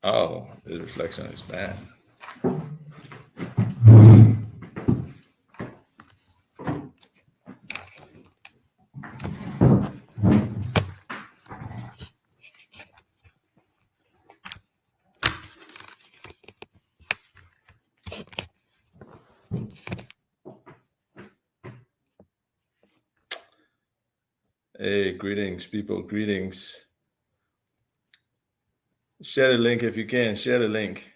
Oh, the reflection is bad. Hey, greetings, people. Greetings. Share the link if you can. Share the link.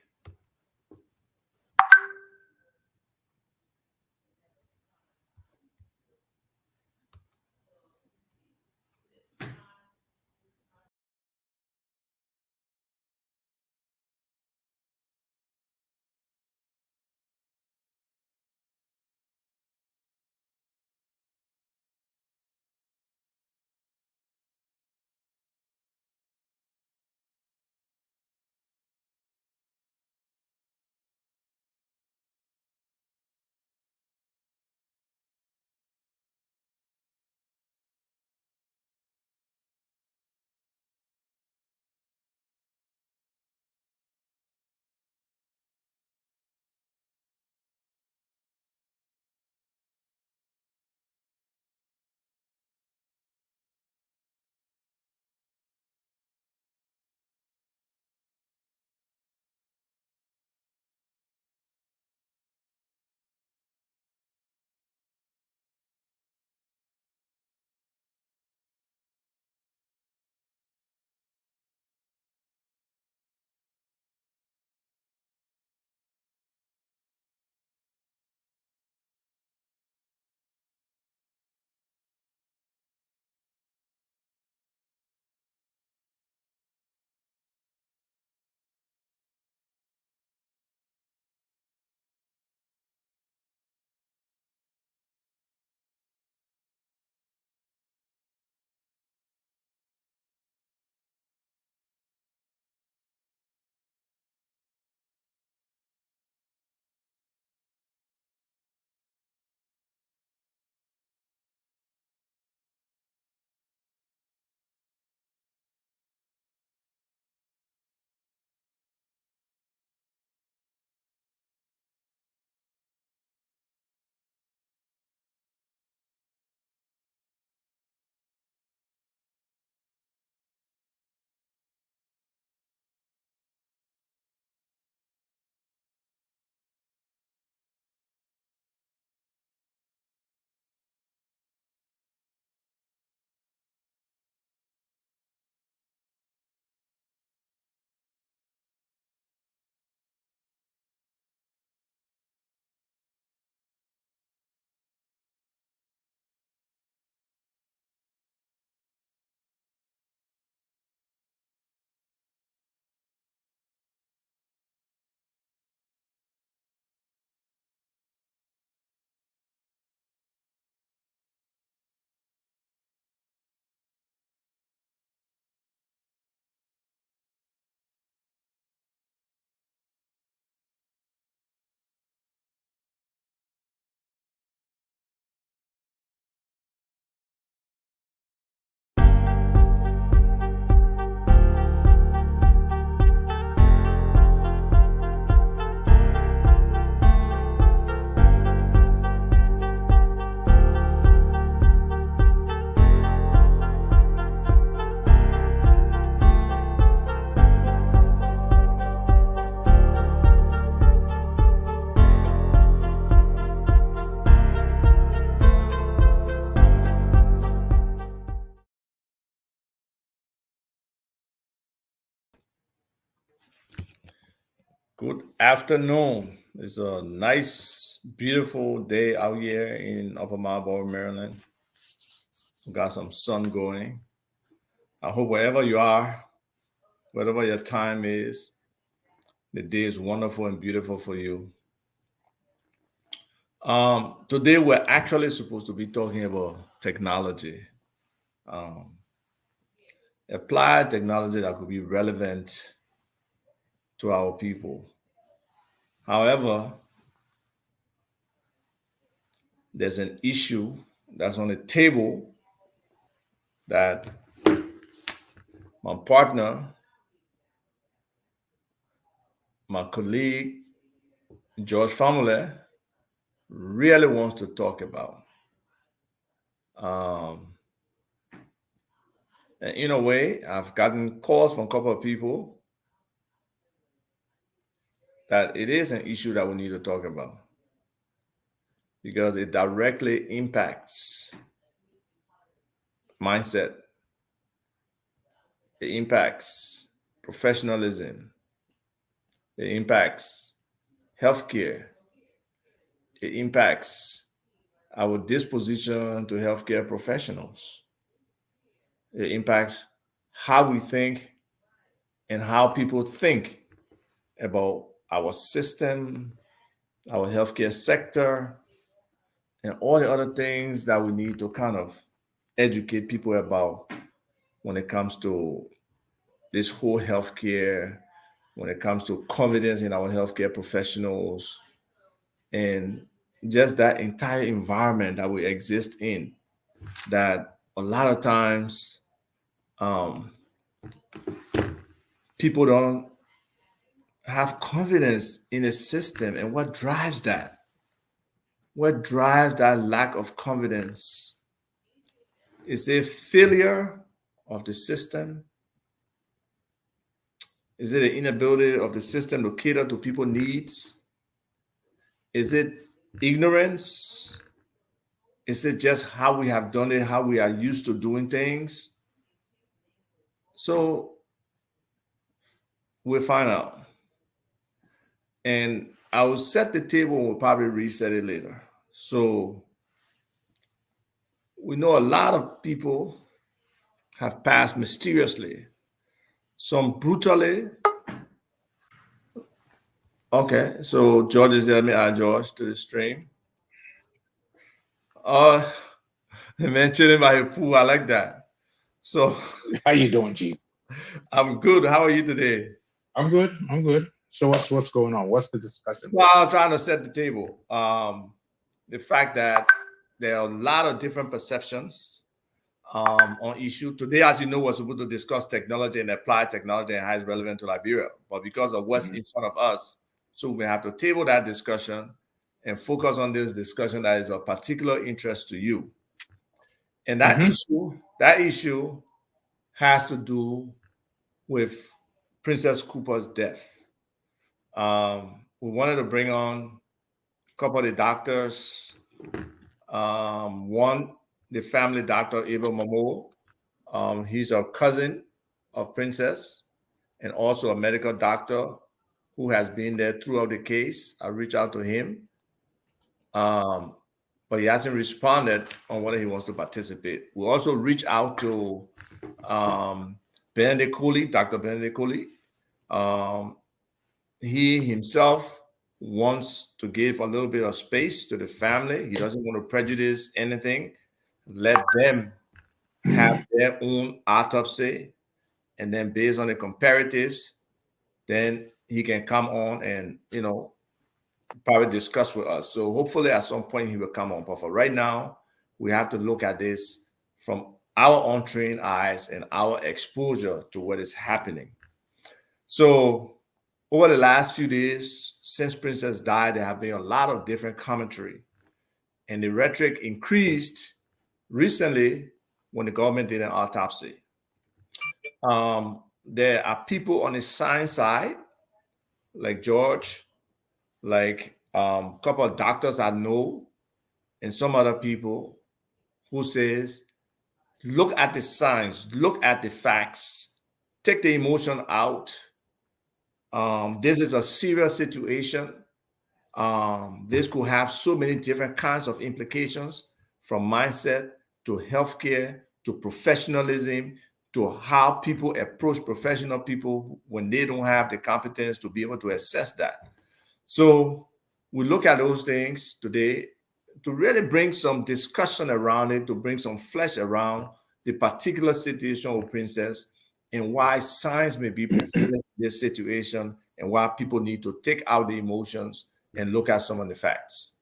Good afternoon. It's a nice, beautiful day out here in Upper Marlboro, Maryland. We got some sun going. I hope wherever you are, whatever your time is, the day is wonderful and beautiful for you. Today, we're actually supposed to be talking about technology, um, applied technology that could be relevant to our people. However, there's an issue that's on the table that my partner my colleague, George Famule, really wants to talk about. And in a way, I've gotten calls from a couple of people that it is an issue that we need to talk about because it directly impacts mindset, it impacts professionalism, it impacts healthcare, it impacts our disposition to healthcare professionals, it impacts how we think and how people think about our system, our healthcare sector, and all the other things that we need to kind of educate people about when it comes to this whole healthcare, when it comes to confidence in our healthcare professionals, and just that entire environment that we exist in, that a lot of times people don't have confidence in the system. And what drives that? What drives that lack of confidence? Is it failure of the system? Is it the inability of the system to cater to people's needs? Is it ignorance? Is it just how we have done it, how we are used to doing things? So we'll find out. And I will set the table and we'll probably reset it later. So we know a lot of people have passed mysteriously, some brutally. Okay, so George is there. Let me add George to the stream. Man, chilling by a pool. I like that. So How you doing, G? I'm good. How are you today? I'm good. I'm good. So what's going on? What's the discussion? Well, I'm trying to set the table. The fact that there are a lot of different perceptions on issue. Today, as you know, we're supposed to discuss technology and applied technology and how it's relevant to Liberia. But because of what's in front of us, so we have to table that discussion and focus on this discussion that is of particular interest to you. And that issue has to do with Princess Cooper's death. We wanted to bring on a couple of the doctors. One, the family doctor, Abel Momo. He's a cousin of Princess and also a medical doctor who has been there throughout the case. I reached out to him, but he hasn't responded on whether he wants to participate. We also reached out to Benedict Cooley, Dr. Benedict Cooley. He himself wants to give a little bit of space to the family. He doesn't want to prejudice anything. Let them have their own autopsy, and then based on the comparatives, then he can come on and probably discuss with us. So hopefully at some point he will come on. But for right now, we have to look at this from our untrained eyes and our exposure to what is happening. So over the last few days, since Princess died, there have been a lot of different commentary. And the rhetoric increased recently when the government did an autopsy. There are people on the science side, like George, like a couple of doctors I know, and some other people who says, look at the science, look at the facts, take the emotion out. This is a serious situation. This could have so many different kinds of implications, from mindset to healthcare to professionalism to how people approach professional people when they don't have the competence to be able to assess that. So we look at those things today to really bring some discussion around it, to bring some flesh around the particular situation with Princess and why science may be prevailing this situation and why people need to take out the emotions and look at some of the facts.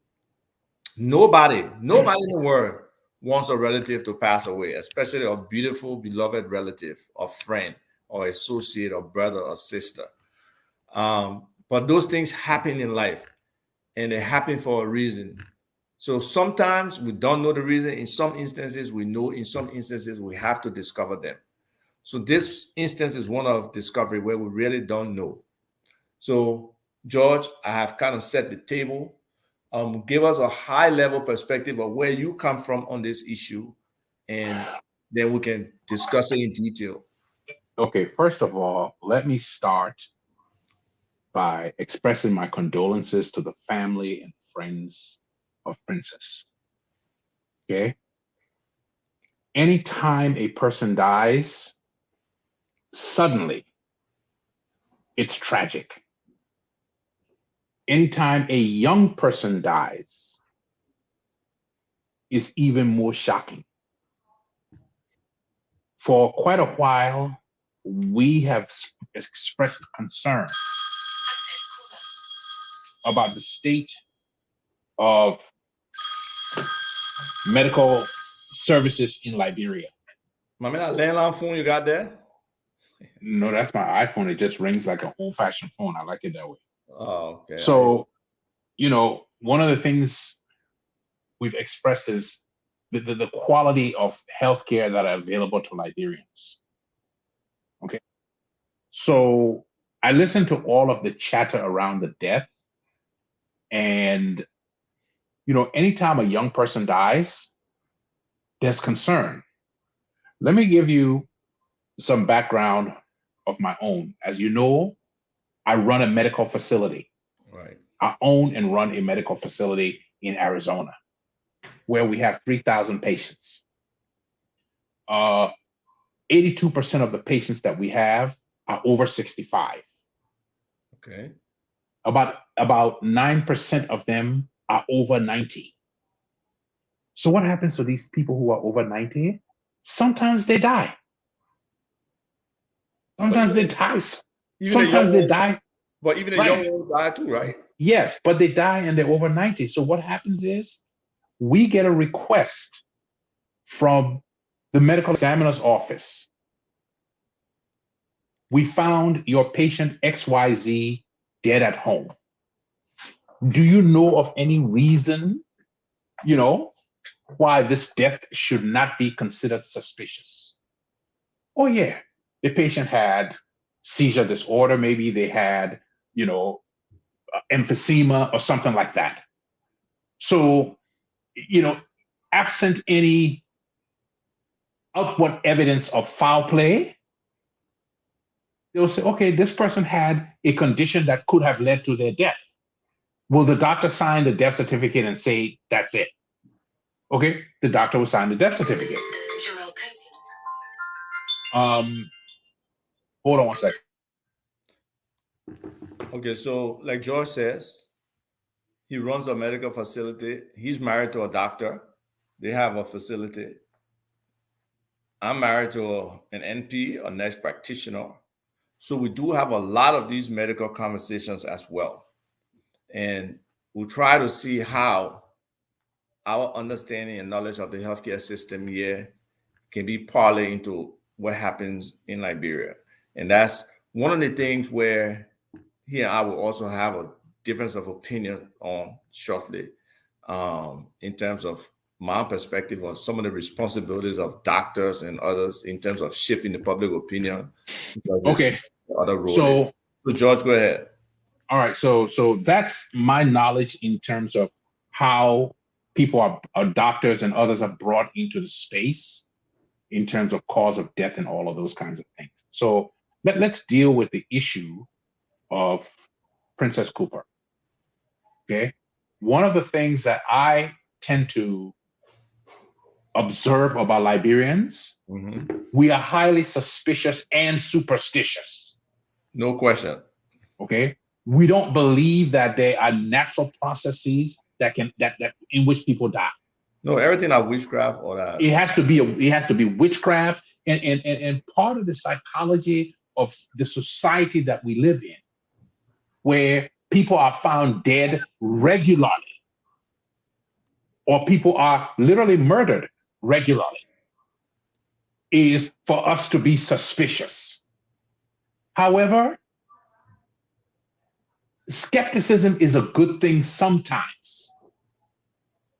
Nobody in the world wants a relative to pass away, especially a beautiful, beloved relative or friend or associate or brother or sister. But those things happen in life, and they happen for a reason. So sometimes we don't know the reason. In some instances, we know. In some instances, we have to discover them. So this instance is one of discovery where we really don't know. So George, I have kind of set the table. Give us a high level perspective of where you come from on this issue, and then we can discuss it in detail. Okay, first of all, let me start by expressing my condolences to the family and friends of Princess. Okay? Anytime a person dies, suddenly, it's tragic. Anytime a young person dies, is even more shocking. For quite a while, we have expressed concern about the state of medical services in Liberia. Mami, that landline phone you got there? No, that's my iPhone. It just rings like an old-fashioned phone. I like it that way. Oh, okay. So, one of the things we've expressed is the quality of healthcare that are available to Liberians. Okay. So I listened to all of the chatter around the death. And, anytime a young person dies, there's concern. Let me give you some background of my own. As you know, I run a medical facility. Right. I own and run a medical facility in Arizona where we have 3,000 patients. 82% of the patients that we have are over 65. Okay. About 9% of them are over 90. So what happens to these people who are over 90? Sometimes they die. Sometimes they die. Sometimes they die. But even the young ones die too, right? Yes, but they die and they're over 90. So what happens is we get a request from the medical examiner's office. We found your patient XYZ dead at home. Do you know of any reason, why this death should not be considered suspicious? Oh, yeah. The patient had seizure disorder. Maybe they had, emphysema or something like that. So, absent any outward evidence of foul play, they'll say, okay, this person had a condition that could have led to their death. Will the doctor sign the death certificate and say, that's it? Okay, the doctor will sign the death certificate. Hold on one second. Okay, so like George says, he runs a medical facility. He's married to a doctor. They have a facility. I'm married to an NP, a nurse practitioner. So we do have a lot of these medical conversations as well. And we'll try to see how our understanding and knowledge of the healthcare system here can be parlayed into what happens in Liberia. And that's one of the things where he and I will also have a difference of opinion on shortly, in terms of my perspective on some of the responsibilities of doctors and others in terms of shaping the public opinion. Okay. Other role. So George, go ahead. All right. So that's my knowledge in terms of how people are doctors and others are brought into the space in terms of cause of death and all of those kinds of things. So let's deal with the issue of Princess Cooper. Okay. One of the things that I tend to observe about Liberians, we are highly suspicious and superstitious. No question. Okay. We don't believe that there are natural processes that in which people die. No, everything are witchcraft or that. It has to be witchcraft and part of the psychology of the society that we live in, where people are found dead regularly, or people are literally murdered regularly, is for us to be suspicious. However, skepticism is a good thing sometimes.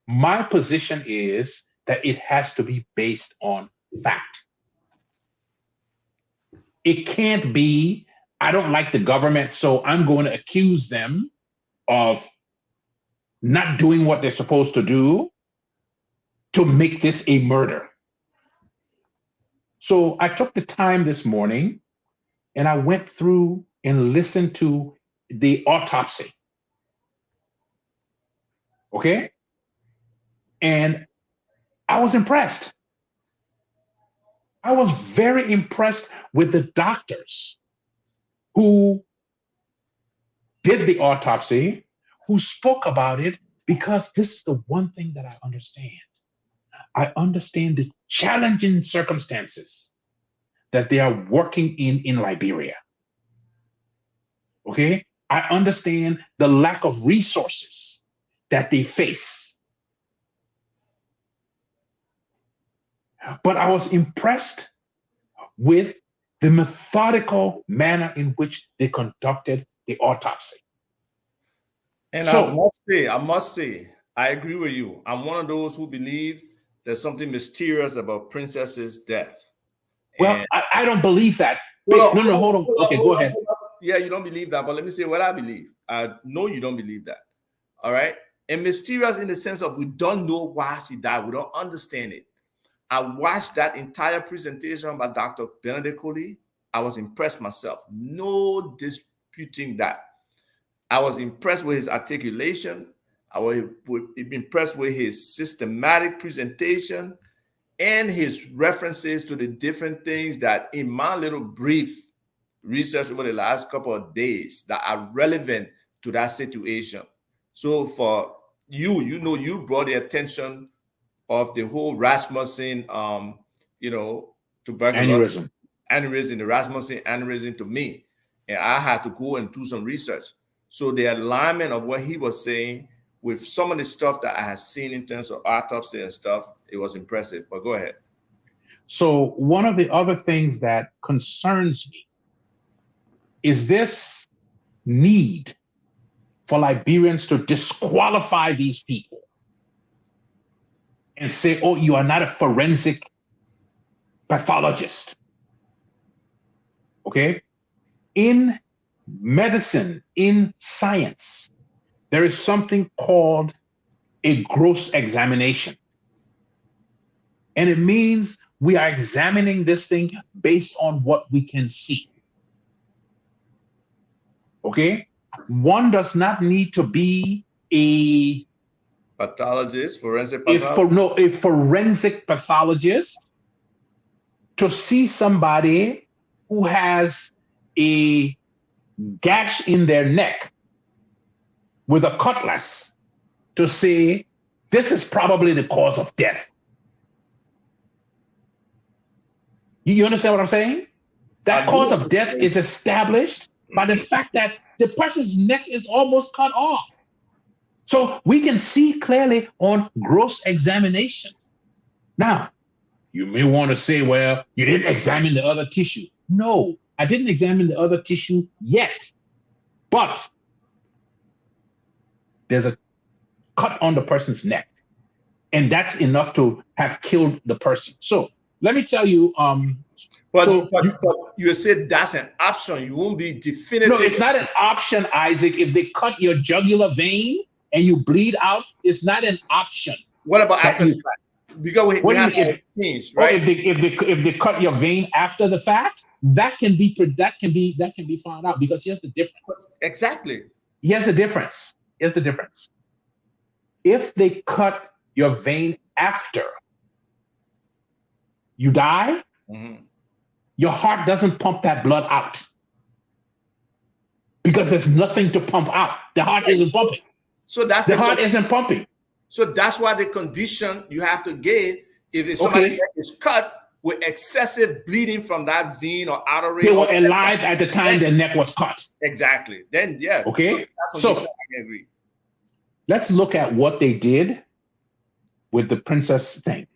My position is that it has to be based on fact. It can't be, I don't like the government, so I'm going to accuse them of not doing what they're supposed to do to make this a murder. So I took the time this morning and I went through and listened to the autopsy. Okay? And I was impressed. I was very impressed with the doctors who did the autopsy, who spoke about it, because this is the one thing that I understand. I understand the challenging circumstances that they are working in Liberia. Okay? I understand the lack of resources that they face. But I was impressed with the methodical manner in which they conducted the autopsy. And So, I must say, I agree with you. I'm one of those who believe there's something mysterious about Princess's death. well, I don't believe that. Hold No, hold on. Okay, go ahead. Yeah, you don't believe that, but let me say what I believe. I know you don't believe that. All right. And mysterious in the sense of we don't know why she died. We don't understand it. I watched that entire presentation by Dr. Benedict Coley. I was impressed myself. No disputing that. I was impressed with his articulation. I was impressed with his systematic presentation and his references to the different things that in my little brief research over the last couple of days that are relevant to that situation. So for you, you brought the attention of the whole Rasmussen, tuberculosis aneurysm, the Rasmussen aneurysm to me. And I had to go and do some research. So the alignment of what he was saying with some of the stuff that I had seen in terms of autopsy and stuff, it was impressive. But go ahead. So one of the other things that concerns me is this need for Liberians to disqualify these people and say, oh, you are not a forensic pathologist. Okay? In medicine, in science, there is something called a gross examination. And it means we are examining this thing based on what we can see. Okay? One does not need to be a pathologist, forensic pathologist. A forensic pathologist to see somebody who has a gash in their neck with a cutlass to say, this is probably the cause of death. You understand what I'm saying? That cause of death is established by the fact that the person's neck is almost cut off. So we can see clearly on gross examination. Now, you may want to say, well, you didn't examine the other tissue. No, I didn't examine the other tissue yet. But there's a cut on the person's neck. And that's enough to have killed the person. So let me tell you. But you said that's an option. You won't be definitive. No, it's not an option, Isaac. If they cut your jugular vein and you bleed out, it's not an option. What about after the fact? Because we have changed, right? If they cut your vein after the fact, that can be found out, because here's the difference. Exactly. Here's the difference. If they cut your vein after you die, your heart doesn't pump that blood out because there's nothing to pump out. The heart isn't pumping. So that's the heart isn't pumping. So that's why the condition you have to get if somebody is cut with excessive bleeding from that vein or artery. They were alive at the time their neck was cut. Exactly. Then yeah. Okay. So I can agree. Let's look at what they did with the princess thing.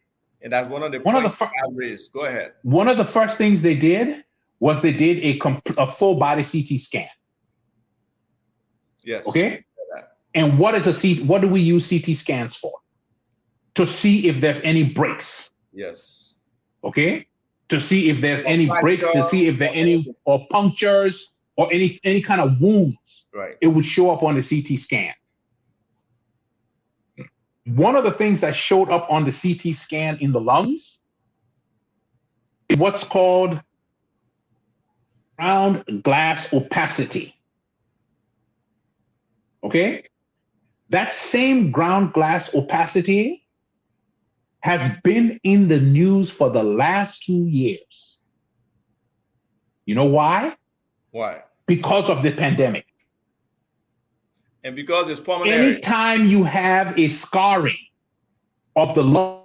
And that's one of the points I raised. Go ahead. One of the first things they did was they did a full body CT scan. Yes. Okay. And what is a CT? What do we use CT scans for? To see if there's any breaks. Yes. Okay. To see if there's any breaks, to see if there are any or punctures or any kind of wounds. Right. It would show up on the CT scan. One of the things that showed up on the CT scan in the lungs is what's called ground glass opacity. Okay? That same ground glass opacity has been in the news for the last 2 years. You know why? Why? Because of the pandemic. And because it's pulmonary. Anytime you have a scarring of the lung.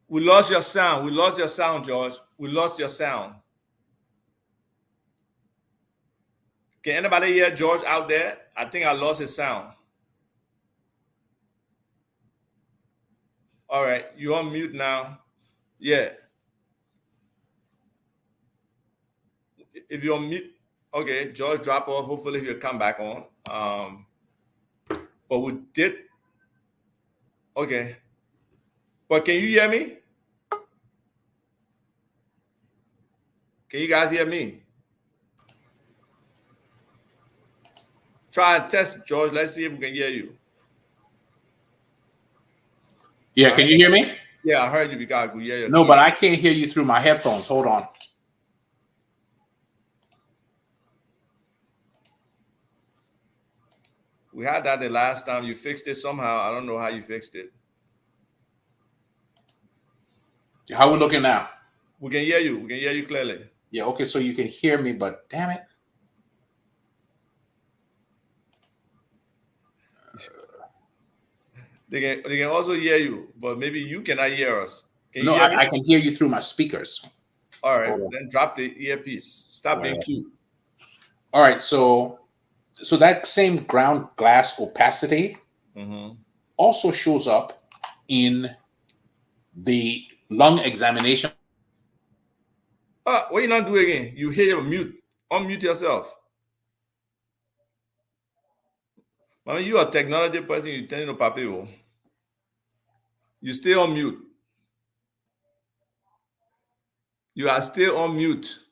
We lost your sound. We lost your sound, George. We lost your sound. Can anybody hear George out there? I think I lost his sound. All right, you're on mute now. Yeah. If you're on mute, okay, George drop off. Hopefully he'll come back on. But we did. Okay. But can you hear me? Can you guys hear me? Try and test, George. Let's see if we can hear you. Yeah, can you hear me? Yeah, I heard you because I could hear you. No, but I can't hear you through my headphones. Hold on. We had that the last time. You fixed it somehow. I don't know how you fixed it. How we looking now? We can hear you. We can hear you clearly. Yeah, okay, so you can hear me, but damn it. They can also hear you, but maybe you cannot hear us. Can you No, hear me? I can hear you through my speakers. All right, then drop the earpiece. Stop being cute. All right, so that same ground glass opacity also shows up in the lung examination. What you not do again? You hear your mute. Unmute yourself. I mean, you are a technology person. You tell you no people. You stay on mute. You are still on mute.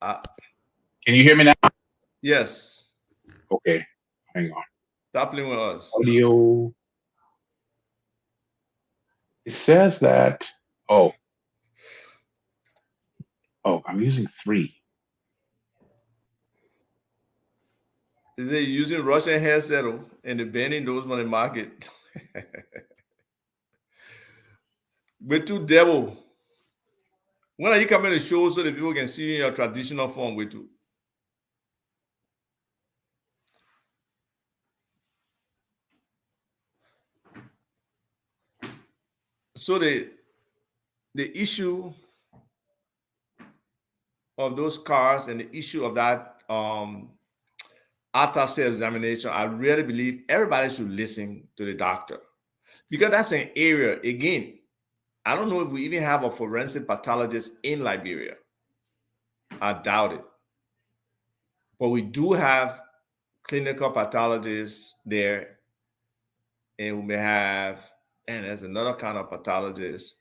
Can you hear me now? Yes. Okay, hang on. Stop playing with us. Audio. It says that. Oh, I'm using 3. Is it using Russian headset and the banning those on the market? With two devil. When are you coming to show so that people can see you in your traditional form with you? So the issue of those cars and the issue of that autopsy examination, I really believe everybody should listen to the doctor, because that's an area, again, I don't know if we even have a forensic pathologist in Liberia. I doubt it. But we do have clinical pathologists there, and we may have, and there's another kind of pathologist.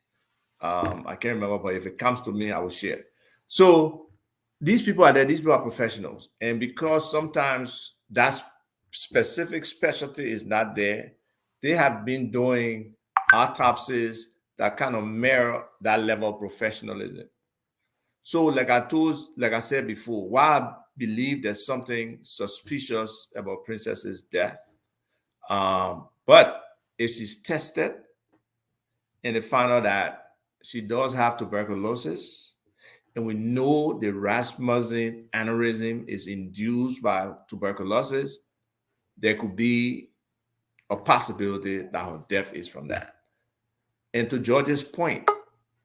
I can't remember, but if it comes to me, I will share. So these people are there. These people are professionals. And because sometimes that specific specialty is not there, they have been doing autopsies that kind of mirror that level of professionalism. So like I said before, why I believe there's something suspicious about Princess's death. But if she's tested and they find out that she does have tuberculosis, and we know the Rasmussen aneurysm is induced by tuberculosis, there could be a possibility that her death is from that. And to George's point,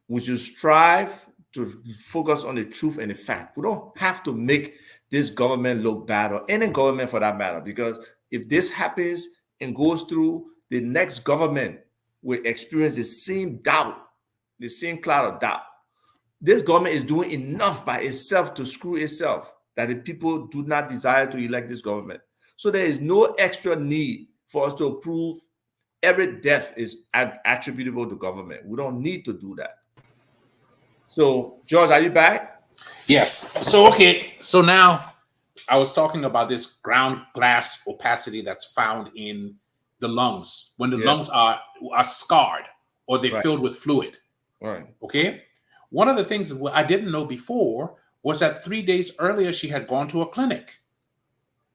we should strive to focus on the truth and the fact. We don't have to make this government look bad, or any government for that matter, because if this happens and goes through, the next government will experience the same doubt, the same cloud of doubt. this government is doing enough by itself to screw itself that the people do not desire to elect this government. So there is no extra need for us to prove every death is attributable to government. We don't need to do that. So, George, are you back? Yes. So, okay. So now I was talking about this ground glass opacity that's found in the lungs when the lungs are scarred or they're filled with fluid. Right. Okay. One of the things I didn't know before was that 3 days earlier she had gone to a clinic.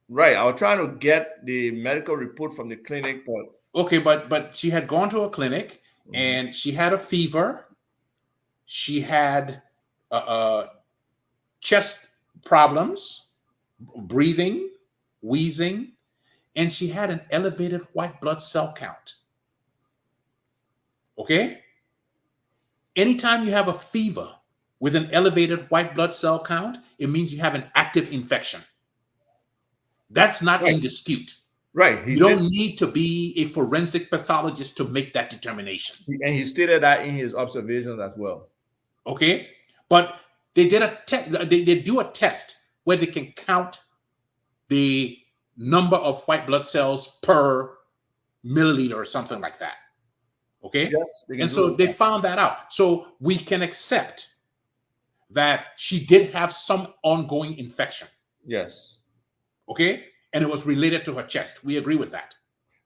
Right. I was trying to get the medical report from the clinic, but okay, but she had gone to a clinic and she had a fever. She had chest problems, breathing, wheezing, and she had an elevated white blood cell count. Okay? Anytime you have a fever with an elevated white blood cell count, it means you have an active infection. That's not in dispute. Right. You don't need to be a forensic pathologist to make that determination. And he stated that in his observations as well. Okay? But they did a they do a test where they can count the number of white blood cells per milliliter or something like that. Okay? Yes, and so they found that out. So we can accept that she did have some ongoing infection. Yes. Okay? And it was related to her chest. We agree with that.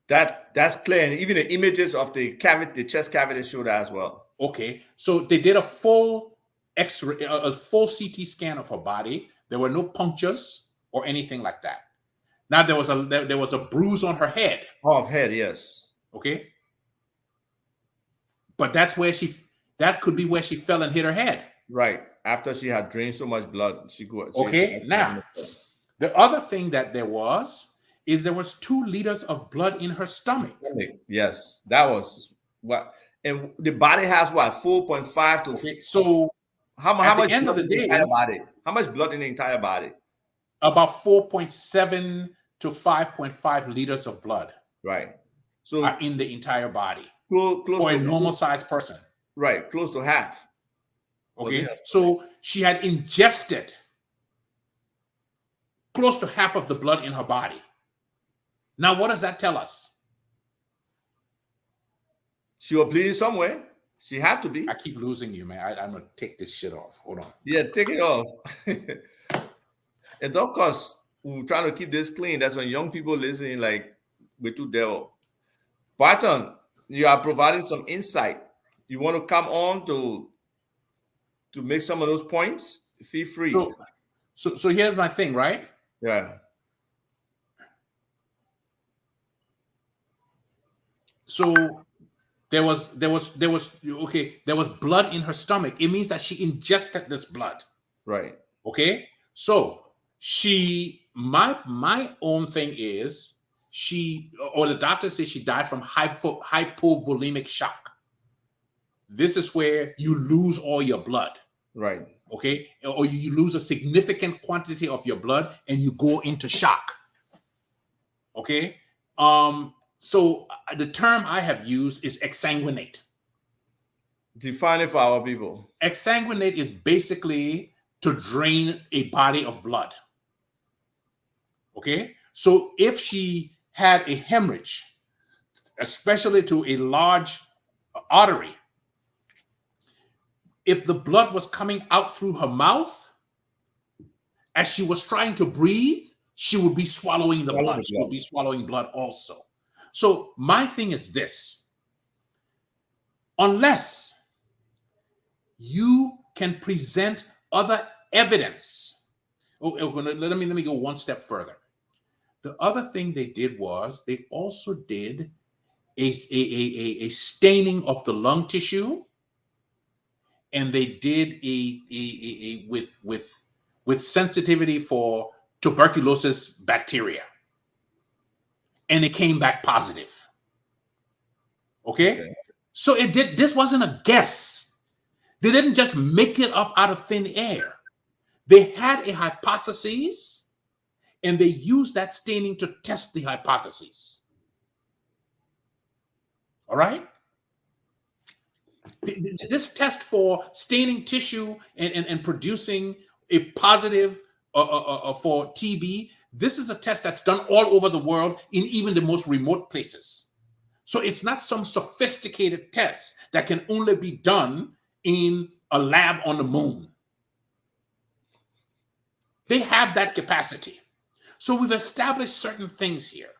That's clear. And even the images of the cavity, the chest cavity show that as well. Okay. So they did a full X-ray, a full CT scan of her body. There were no punctures or anything like that. Now there was a bruise on her head. Oh, of head, yes. Okay. But that could be where she fell and hit her head. Right. After she had drained so much blood, okay. Now, the other thing that there was 2 liters of blood in her stomach. Yes, that was what. And the body has what, 4.5 to. Okay. So how at much the end of the day, entire body? How much blood in the entire body? About 4.7 to 5.5 liters of blood. Right. So are in the entire body. Close for a normal sized person. Right, close to half. Okay, so she had ingested close to half of the blood in her body. Now, what does that tell us? She was bleeding somewhere. She had to be. I keep losing you, man. I'm gonna take this shit off. Hold on. Yeah, take it off. And of course, we're trying to keep this clean. That's when young people listening, like, we're too devil. Barton, you are providing some insight. You want to come on to make some of those points? Feel free. So here's my thing, right? Yeah. So there was blood in her stomach. It means that she ingested this blood. Right. Okay. So my own thing is the doctor says she died from hypovolemic shock. This is where you lose all your blood. Right. Okay. Or you lose a significant quantity of your blood and you go into shock. Okay. So the term I have used is exsanguinate. Define it for our people. Exsanguinate is basically to drain a body of blood. Okay. So if she had a hemorrhage, especially to a large artery, if the blood was coming out through her mouth, as she was trying to breathe, she would be swallowing the blood. She would be swallowing blood also. So my thing is this: unless you can present other evidence, let me go one step further. The other thing they did was they also did a staining of the lung tissue, and they did with sensitivity for tuberculosis bacteria, and it came back positive. Okay? So this wasn't a guess. They didn't just make it up out of thin air. They had a hypothesis, and they used that staining to test the hypothesis. All right? This test for staining tissue and producing a positive for TB, this is a test that's done all over the world in even the most remote places. So it's not some sophisticated test that can only be done in a lab on the moon. They have that capacity. So we've established certain things here.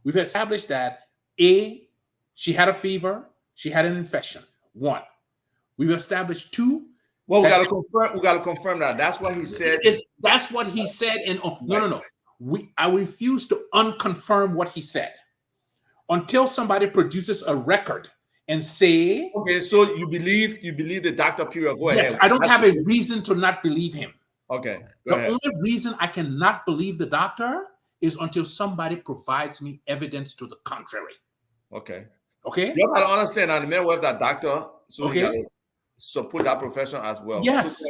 We've established that A, she had a fever, she had an infection. 1. We've established 2. Well, we gotta confirm that. That's what he said. That's what he said. And no. I refuse to unconfirm what he said until somebody produces a record and say, okay, so you believe the doctor, period. Go yes, ahead. I don't have a reason to not believe him. Okay, go ahead. The only reason I cannot believe the doctor is until somebody provides me evidence to the contrary. Okay. You gotta understand that the man with that doctor, so okay, you gotta support that profession as well. Yes.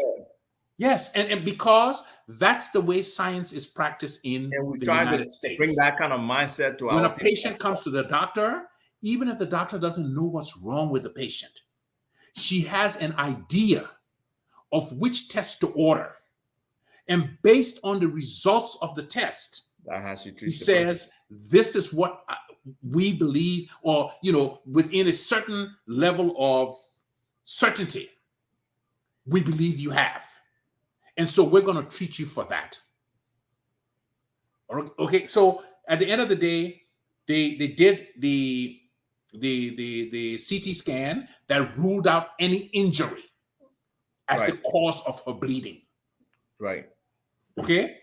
Yes, and because that's the way science is practiced in the United States. Bring that kind of mindset to when a patient comes to the doctor, even if the doctor doesn't know what's wrong with the patient, she has an idea of which test to order. And based on the results of the test, she says, this is what we believe, or, within a certain level of certainty, we believe you have. And so we're going to treat you for that. Okay, so at the end of the day, they did the CT scan that ruled out any injury as the cause of her bleeding. Right. Okay.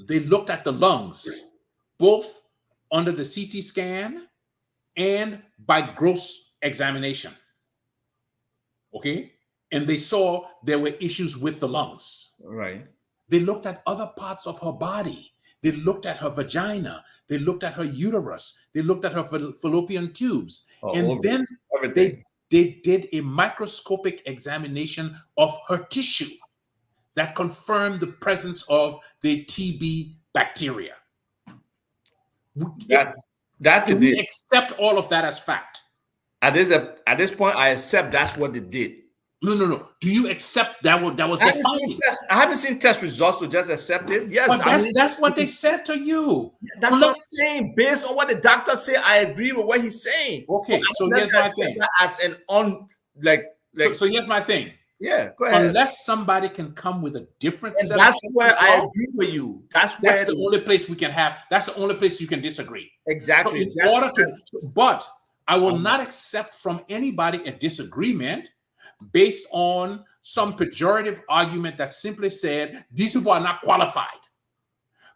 They looked at the lungs, both under the CT scan and by gross examination. Okay. And they saw there were issues with the lungs. Right. They looked at other parts of her body. They looked at her vagina. They looked at her uterus. They looked at her fallopian tubes. And then they did a microscopic examination of her tissue that confirmed the presence of the TB bacteria. Do we accept all of that as fact? At this point, I accept that's what they did. No. Do you accept that was their finding? I haven't seen test results to just accept it. Yes, but that's what they said to you. That's what I'm saying. Based on what the doctor said, I agree with what he's saying. Okay, so here's my thing. As an so here's my thing. Yeah, go ahead. Unless somebody can come with a different set that's where I agree with you. That's the only place we can have. That's the only place you can disagree. Exactly. But I will not accept from anybody a disagreement based on some pejorative argument that simply said these people are not qualified,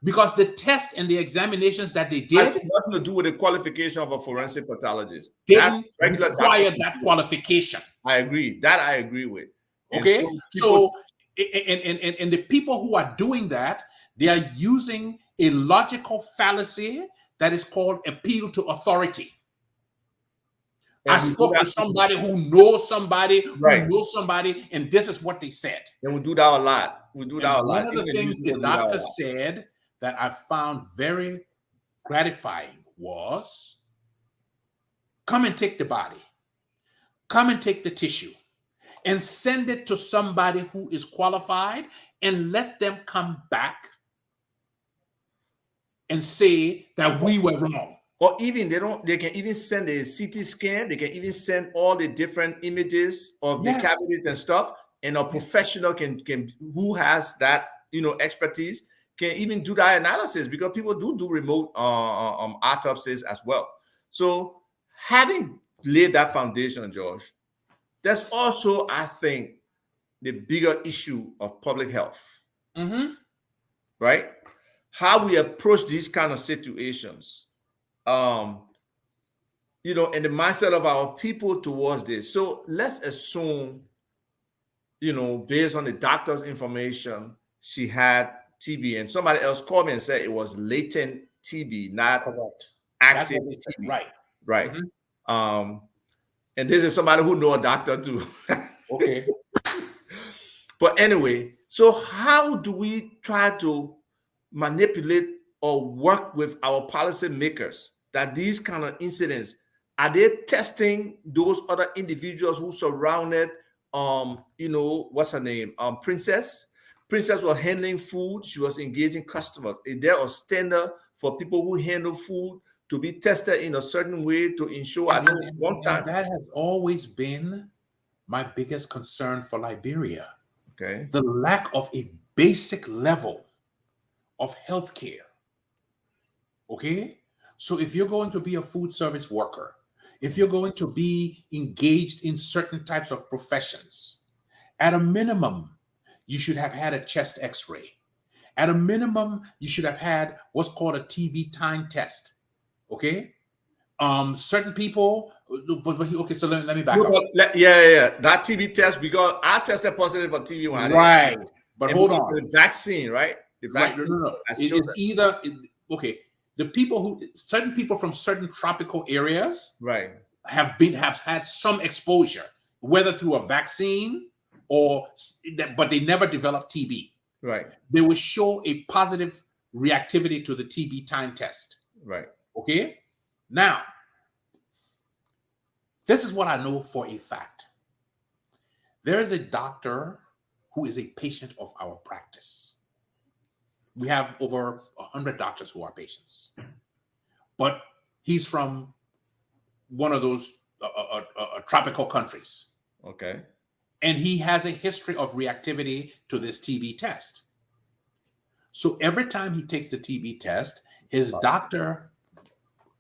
because the test and the examinations that they did has nothing to do with the qualification of a forensic pathologist. Didn't require that qualification. I agree. That I agree with. Okay, so the people who are doing that, they are using a logical fallacy that is called appeal to authority. I spoke to somebody who knows somebody who knows somebody, and this is what they said. And we do that a lot. One of the things the doctor said that I found very gratifying was, come and take the body, come and take the tissue, and send it to somebody who is qualified, and let them come back and say that we were wrong. Or even they can even send a CT scan. They can even send all the different images of the cavities and stuff. And a professional can who has that expertise can even do that analysis, because people do remote autopsies as well. So having laid that foundation, George, there's also, I think, the bigger issue of public health. Right? How we approach these kind of situations. And the mindset of our people towards this. So let's assume, based on the doctor's information, she had TB, and somebody else called me and said it was latent TB, not active TB. Right. And this is somebody who knows a doctor too. Okay. But anyway, so how do we try to manipulate or work with our policymakers that these kind of incidents are they testing those other individuals who surrounded what's her name? Princess. Princess was handling food. She was engaging customers. Is there a standard for people who handle food to be tested in a certain way to ensure? I know one time that has always been my biggest concern for Liberia. Okay. The lack of a basic level of healthcare. Okay? So if you're going to be a food service worker, if you're going to be engaged in certain types of professions, at a minimum, you should have had a chest x-ray. At a minimum, you should have had what's called a TB time test. Okay? Certain people, but okay, so let me back up. Yeah. That TB test, because I tested positive for TB when Right. But hold on. The vaccine, right? The vaccine. Right. No. It's either okay. Certain people from certain tropical areas, right, have had some exposure, whether through a vaccine but they never developed TB. Right. They will show a positive reactivity to the TB time test. Right. Okay. Now, this is what I know for a fact. There is a doctor who is a patient of our practice. We have over 100 doctors who are patients, but he's from one of those tropical countries. Okay. And he has a history of reactivity to this TB test. So every time he takes the TB test, his doctor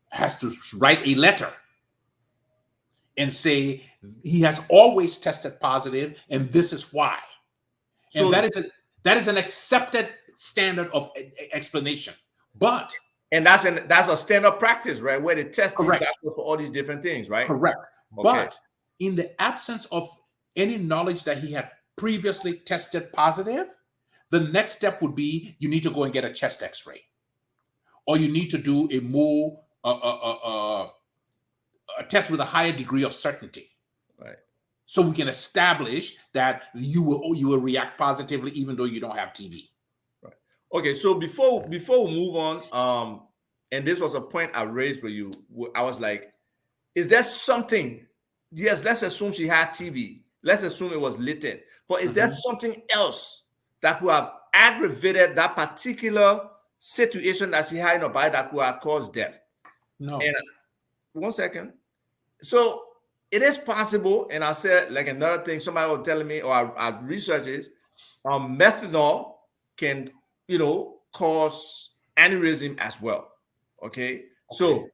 has to write a letter and say he has always tested positive, and this is why. So, and that is an accepted standard of explanation. And that's a standard practice, right? Where they test these doctors for all these different things, right? Correct. Okay. But in the absence of any knowledge that he had previously tested positive, the next step would be you need to go and get a chest x-ray, or you need to do a test with a higher degree of certainty. Right. So we can establish that you will react positively even though you don't have TB. Right. Okay, so before we move on, and this was a point I raised with you, I was like, is there something? Yes, let's assume she had TB. Let's assume it was latent. But is there something else that could have aggravated that particular situation that she had in her body that could have caused death? No. And 1 second. So it is possible, and I said like another thing, somebody was telling me, or I researched is methanol can, cause aneurysm as well. Okay. So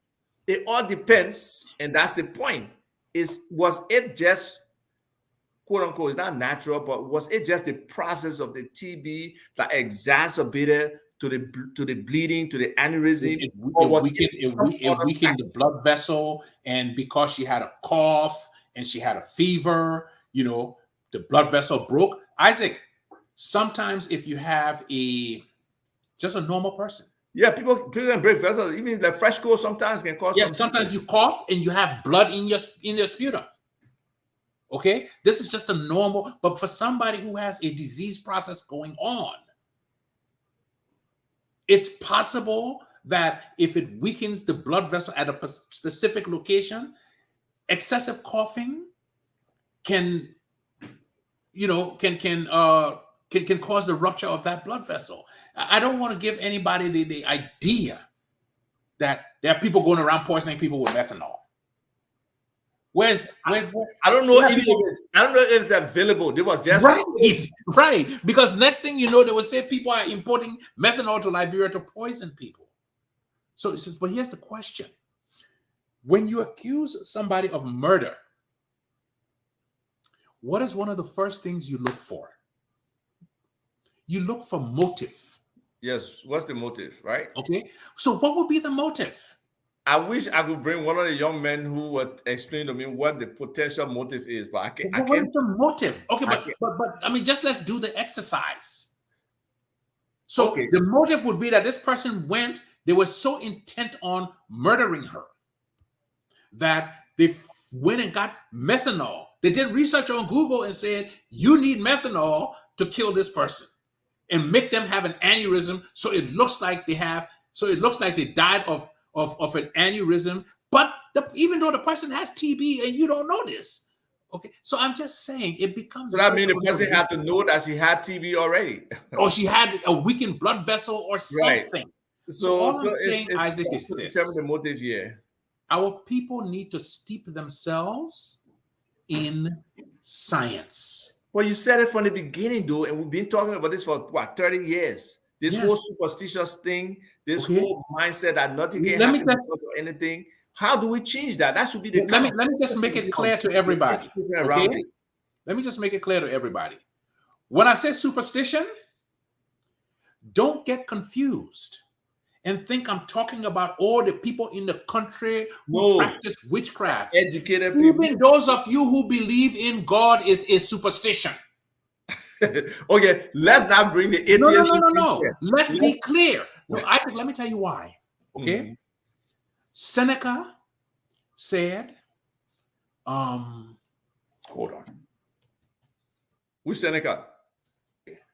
it all depends, and that's the point. Was it just quote unquote, it's not natural, but was it just the process of the TB that exacerbated to the bleeding, to the aneurysm? It weakened the blood vessel, and because she had a cough and she had a fever, the blood vessel broke. Isaac, sometimes if you have just a normal person. Yeah, people can break vessels. Even the fresh cold sometimes can cause. Yes, sometimes you cough and you have blood in your sputum. Okay, this is just a normal, but for somebody who has a disease process going on, it's possible that if it weakens the blood vessel at a specific location, excessive coughing can cause the rupture of that blood vessel. I don't want to give anybody the idea that there are people going around poisoning people with methanol. I don't know if it's available. There was just right. Because next thing you know, they will say people are importing methanol to Liberia to poison people. So it says, but here's the question: when you accuse somebody of murder, what is one of the first things you look for? You look for motive. Yes. What's the motive, right? Okay. So what would be the motive? I wish I could bring one of the young men who would explain to me what the potential motive is, but I can't. What is the motive? Okay, but I mean, just let's do the exercise. So the motive would be that this person they were so intent on murdering her that they went and got methanol. They did research on Google and said, you need methanol to kill this person and make them have an aneurysm. So it looks like they died of an aneurysm, but even though the person has TB and you don't know this. Okay, so I'm just saying it becomes. So that means the person had to know that she had TB already. Or she had a weakened blood vessel or something. So all I'm saying, Isaac, is this. Determine the motive here. Our people need to steep themselves in science. Well, you said it from the beginning, though, and we've been talking about this for what, 30 years. This whole superstitious thing, this whole mindset that nothing can happen because of anything. How do we change that? That should be the. Let me just make it clear to everybody. Okay? Let me just make it clear to everybody. When I say superstition, don't get confused and think I'm talking about all the people in the country who practice witchcraft. Educated people. Even those of you who believe in God is superstition. Okay, let's not bring the atheists. No. Let's be clear. No, Isaac, let me tell you why. Okay. Seneca said, hold on. Who's Seneca?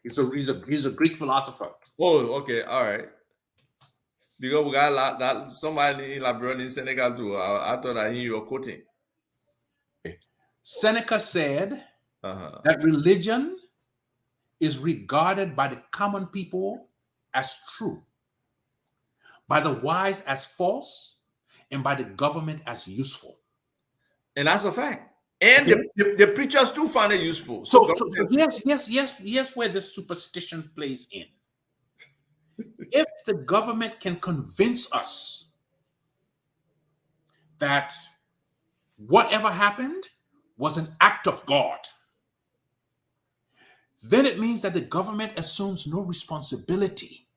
He's a Greek philosopher. Oh, okay, all right. Because we got a lot that somebody in Liberia in Senegal too. I thought that you were quoting. Seneca said that religion is regarded by the common people as true, by the wise as false, and by the government as useful. And that's a fact. And the preachers too find it useful. So yes, where this superstition plays in. If the government can convince us that whatever happened was an act of God, then it means that the government assumes no responsibility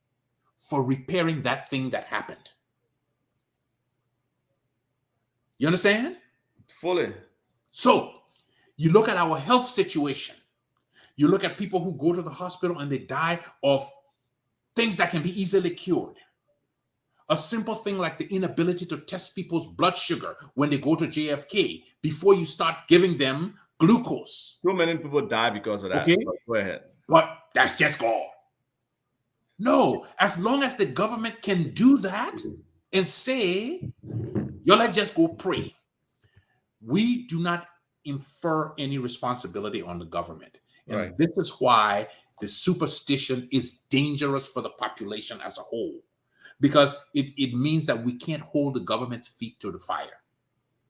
for repairing that thing that happened. You understand? Fully. So you look at our health situation. You look at people who go to the hospital and they die of things that can be easily cured. A simple thing like the inability to test people's blood sugar when they go to JFK before you start giving them glucose. So many people die because of that. Okay. Go ahead. But that's just God. No, as long as the government can do that and say, yo, let's just go pray. We do not infer any responsibility on the government. And this is why the superstition is dangerous for the population as a whole, because it means that we can't hold the government's feet to the fire.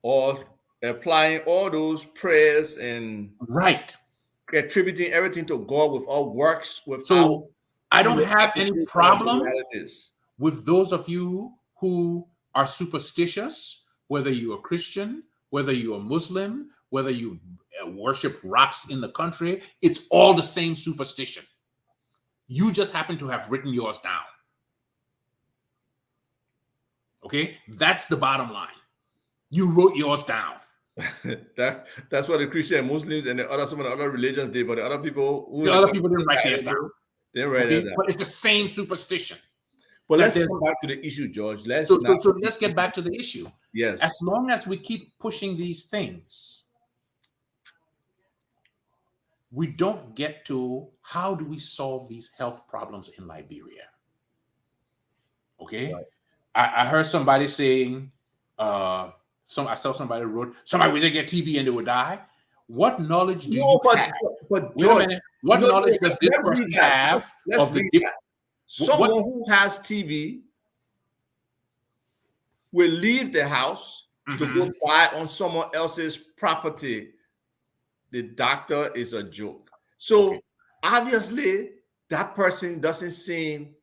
Or applying all those prayers and attributing everything to God with all works. So I don't have any problem with those of you who are superstitious, whether you're a Christian, whether you're a Muslim, whether you worship rocks in the country. It's all the same superstition. You just happen to have written yours down. Okay, that's the bottom line. You wrote yours down. That's what the Christian and Muslims and some of the other religions did, but the other people didn't write theirs down. They didn't write it down. But it's the same superstition. But let's come back to the issue, George. So let's get back to the issue. Yes. As long as we keep pushing these things, we don't get to how do we solve these health problems in Liberia. Okay. Right. I heard somebody saying, I saw somebody wrote, somebody would get TB and they would die. What knowledge do you have? But wait a minute. What knowledge does this person have of the different? Someone who has TB will leave the house to go buy on someone else's property. The doctor is a joke. So obviously that person doesn't seem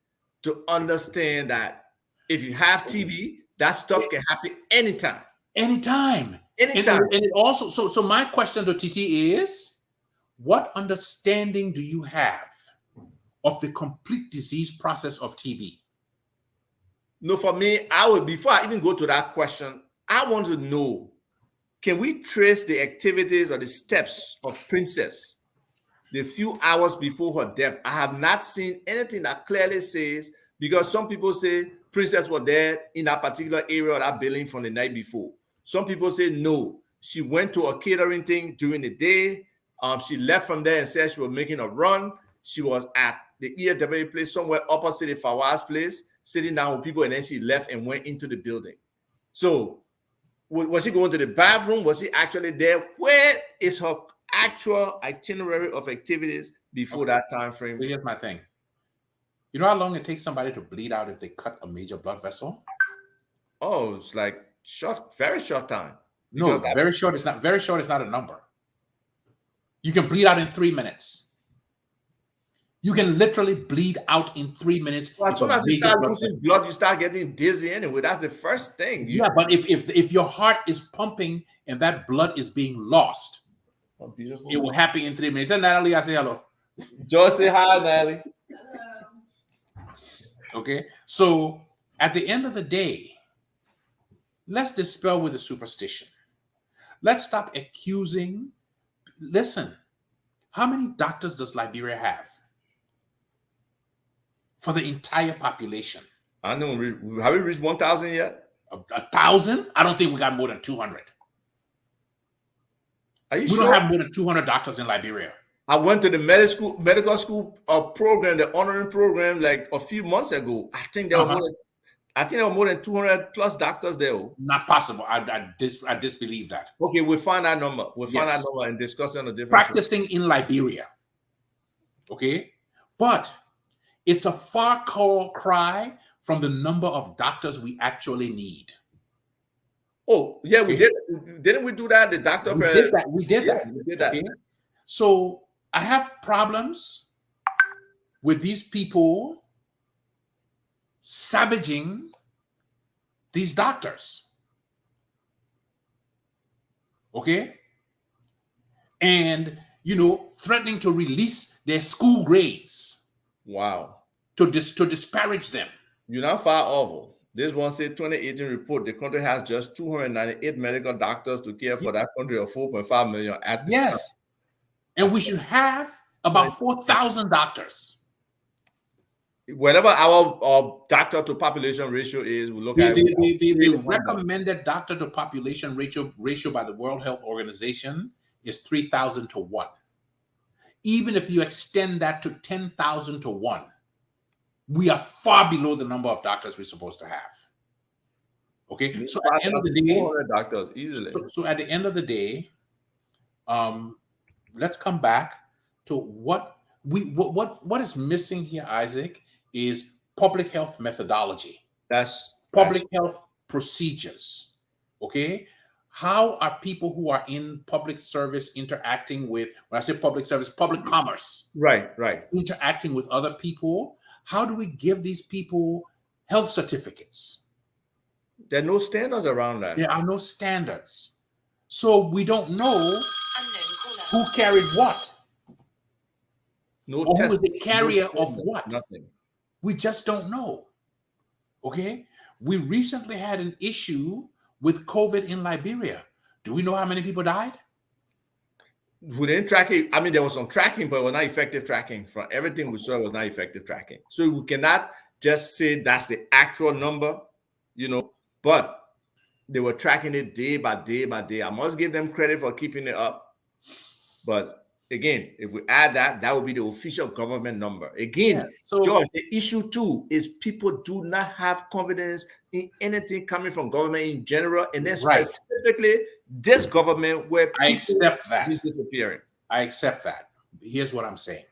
to understand that if you have TB, that stuff can happen anytime. Anytime. And it also, so my question to TT is, what understanding do you have of the complete disease process of TB? No, for me, before I even go to that question, I want to know, can we trace the activities or the steps of Princess the few hours before her death? I have not seen anything that clearly says, because some people say Princess was there in that particular area of that building from the night before. Some people say no, she went to a catering thing during the day. She left from there and said she was making a run. She was at the EAW place somewhere opposite the Fawaz place, sitting down with people, and then she left and went into the building. So Was she going to the bathroom? Was she actually there? Where is her actual itinerary of activities before that time frame? So here's my thing. You know how long it takes somebody to bleed out if they cut a major blood vessel? Oh, it's like short, very short time. No, very short is not. Very short is not a number. You can bleed out in 3 minutes. You can literally bleed out in 3 minutes. Well, as soon as you start losing blood, you start getting dizzy anyway. That's the first thing. Yeah, but if your heart is pumping and that blood is being lost, it will happen in 3 minutes. And Natalie, I say hello. Joy, say hi, Natalie. Okay, so at the end of the day, let's dispel with the superstition. Let's stop accusing. Listen, how many doctors does Liberia have for the entire population? I know. Have we reached 1,000 yet? 1,000? I don't think we got more than 200. Are you we sure? We don't have more than 200 doctors in Liberia. I went to the medical school program, the honoring program, like a few months ago. I think there were more than 200 plus doctors there. Not possible. I disbelieve that. Okay, we'll find that number. We'll find that number and discuss on the difference. Practicing in Liberia. Okay, but it's a far cry from the number of doctors we actually need. Oh, yeah, we did. Didn't we do that? The doctor. We did that. Okay? So I have problems with these people savaging these doctors. Okay? And, threatening to release their school grades. Wow. To disparage them. You're not far off. This one said 2018 report, the country has just 298 medical doctors to care for that country of 4.5 million at the time. And we should have about 4,000 doctors. Whatever our doctor to population ratio is, we look at the recommended doctor to population ratio by the World Health Organization is 3,000 to 1. Even if you extend that to 10,000 to 1, we are far below the number of doctors we're supposed to have. Okay, so at the end of the day, 400 doctors easily. So at the end of the day, let's come back to what is missing here, Isaac, is public health methodology. That's public health procedures. Okay, how are people who are in public service interacting with? When I say public service, public commerce. Right. Interacting with other people. How do we give these people health certificates? There are no standards around that. There are no standards. So we don't know who carried what. No or who is the carrier of what. Nothing. We just don't know. Okay? We recently had an issue with COVID in Liberia. Do we know how many people died? We didn't track it. I mean, there was some tracking, but it was not effective tracking. From everything we saw, it was not effective tracking. So we cannot just say that's the actual number, but they were tracking it day by day by day. I must give them credit for keeping it up. But again, if we add that, that would be the official government number. Again, George, the issue too is people do not have confidence in anything coming from government in general, and then specifically this government where people I accept that. is disappearing. I accept that. Here's what I'm saying.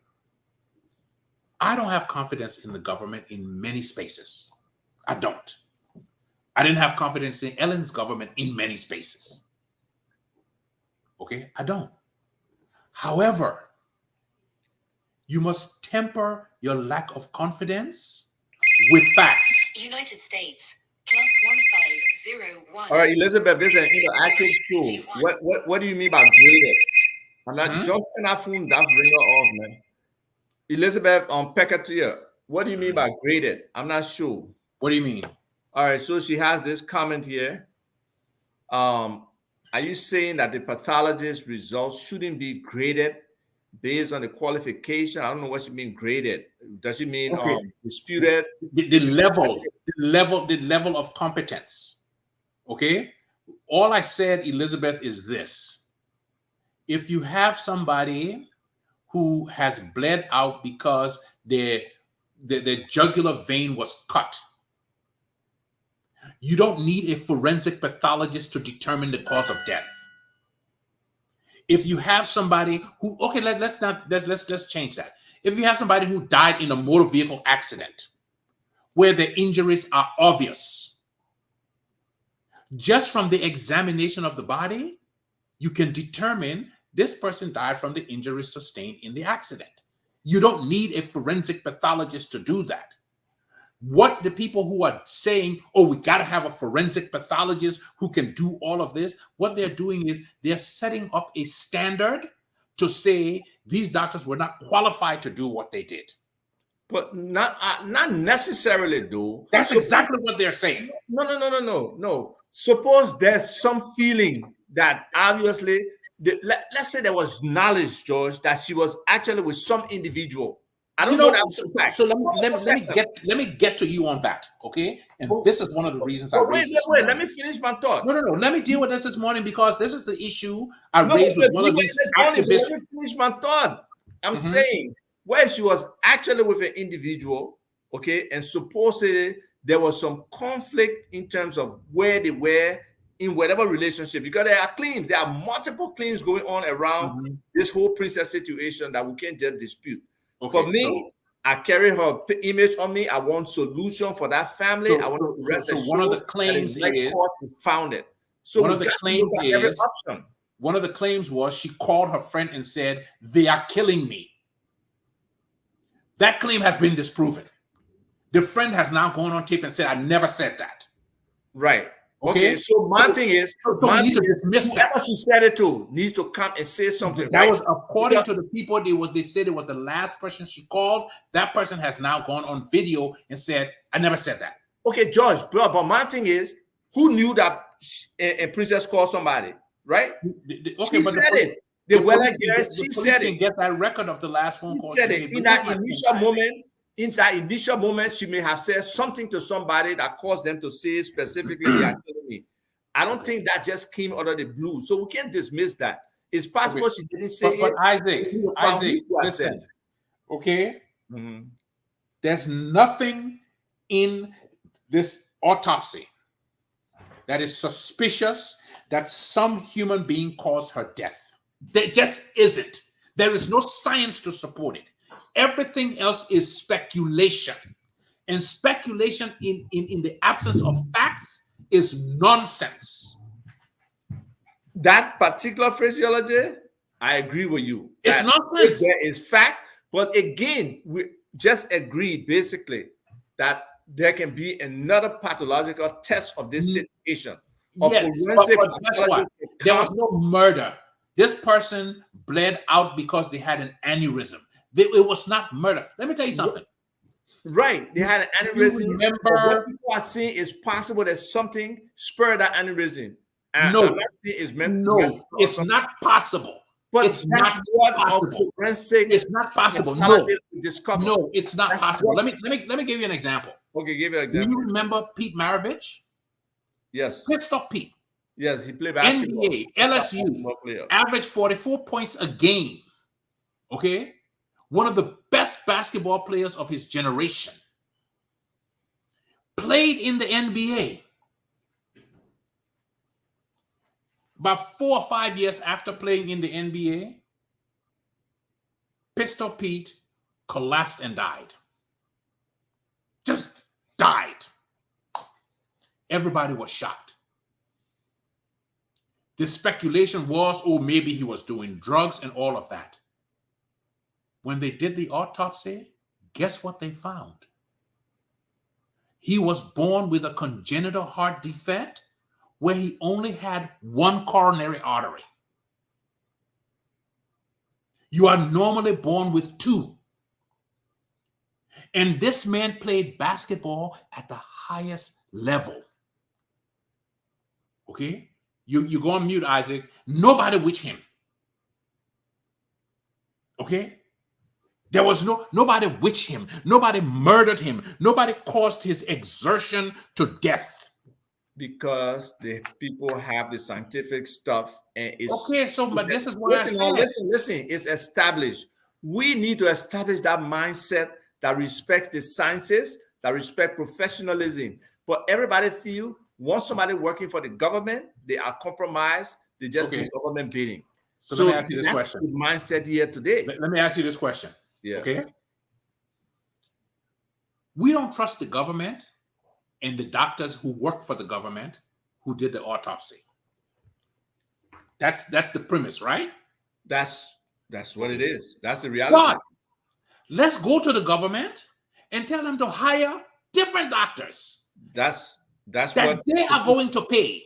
I don't have confidence in the government in many spaces. I don't. I didn't have confidence in Ellen's government in many spaces. Okay, I don't. However, you must temper your lack of confidence with facts. United States +1501. All right, Elizabeth, this is an interactive tool. What do you mean by graded? I'm not just cannot phone that ringer off, man. Elizabeth on Pecatier, what do you mean by graded? I'm not sure. What do you mean? All right, so she has this comment here. Are you saying that the pathologist results shouldn't be graded based on the qualification? I don't know what she means graded. Does she mean disputed? The level of competence. Okay. All I said, Elizabeth, is this: if you have somebody who has bled out because their jugular vein was cut, You don't need a forensic pathologist to determine the cause of death. If you have somebody who, okay, let's change that. If you have somebody who died in a motor vehicle accident where the injuries are obvious, just from the examination of the body, you can determine this person died from the injuries sustained in the accident. You don't need a forensic pathologist to do that. What the people who are saying, oh, we got to have a forensic pathologist who can do all of this, what they're doing is they're setting up a standard to say these doctors were not qualified to do what they did. But not necessarily, though. That's exactly what they're saying. No. Suppose there's some feeling that obviously, let's say there was knowledge, George, that she was actually with some individual. I don't know that. So let me get to you on that, okay? And this is one of the reasons I raised this. Wait, let me finish my thought. No. Let me deal with this morning because this is the issue I raised with one of these activists. Let me finish my thought. I'm saying, where she was actually with an individual, okay, and supposedly there was some conflict in terms of where they were in whatever relationship, because there are claims, there are multiple claims going on around this whole princess situation that we can't just dispute. Okay, for me, I carry her image on me. I want solution for that family. I want to rest assured one of the claims is founded. So one of the claims is one of the claims was she called her friend and said, "They are killing me." That claim has been disproven. The friend has now gone on tape and said, "I never said that." Right. Okay. So my thing is, we need to dismiss that. Whoever she said it to needs to come and say something. That was according to the people. They said it was the last person she called. That person has now gone on video and said, "I never said that." Okay, George, but my thing is, who knew that a princess called somebody, right? Okay, she said it. She said it. Get that record of the last phone call. She said it. In that initial moment, she may have said something to somebody that caused them to say specifically, "They are killing me." I don't think that just came out of the blue, so we can't dismiss that. It's possible she didn't say it. But Isaac, listen. Okay, there's nothing in this autopsy that is suspicious that some human being caused her death. There just isn't. There is no science to support it. Everything else is speculation. And speculation in the absence of facts is nonsense. That particular phraseology, I agree with you. It's nonsense. There is fact, but again, we just agreed basically that there can be another pathological test of this situation. Yes, but guess what? There was no murder. This person bled out because they had an aneurysm. It was not murder. Let me tell you something. Right. They had an aneurysm. You remember, what people are saying is possible that something spurred that aneurysm. And it's not possible. But it's not possible. It's not possible. No, it's not possible. Let me give you an example. Okay, give you an example. Do you remember Pete Maravich? Yes. Pistol Pete. Yes, he played basketball. NBA, LSU, averaged 44 points a game. Okay? One of the best basketball players of his generation. Played in the NBA. About 4 or 5 years after playing in the NBA, Pistol Pete collapsed and died. Just died. Everybody was shocked. The speculation was, oh, maybe he was doing drugs and all of that. When they did the autopsy, guess what they found? He was born with a congenital heart defect where he only had one coronary artery. You are normally born with two. And this man played basketball at the highest level. Okay? You go on mute, Isaac. Nobody witched him. Okay? There was nobody witched him. Nobody murdered him. Nobody caused his exertion to death. Because the people have the scientific stuff and it's okay. So, but this is why listen. It's established. We need to establish that mindset that respects the sciences, that respect professionalism. But everybody feel once somebody working for the government, they are compromised. They just do government bidding. So let me ask you this question. The mindset here today. Let me ask you this question. Yeah. Okay. We don't trust the government and the doctors who work for the government who did the autopsy. That's the premise, right? That's what it is. That's the reality. But let's go to the government and tell them to hire different doctors. That's that what they are going to pay.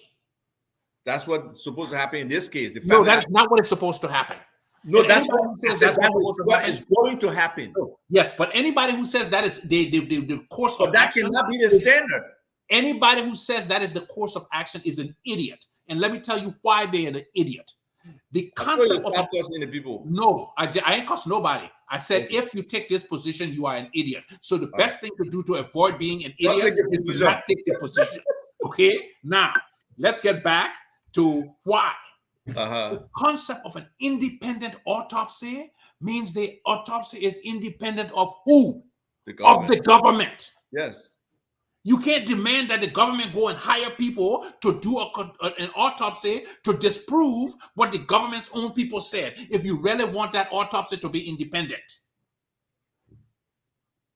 That's what's supposed to happen in this case. No, that's not what is supposed to happen. No, And that's anybody what who says that's that's what is going to happen. Yes, but anybody who says that is the course But of that action cannot be the standard. Anybody who says that is the course of action is an idiot. And let me tell you why they are an idiot. The concept of the people. No, I ain't cost nobody. I said if you take this position, you are an idiot. So the best thing to do to avoid being an idiot is to not take the position. Okay, now let's get back to why. The concept of an independent autopsy means the autopsy is independent of who? Of the government. Yes. You can't demand that the government go and hire people to do an autopsy to disprove what the government's own people said if you really want that autopsy to be independent.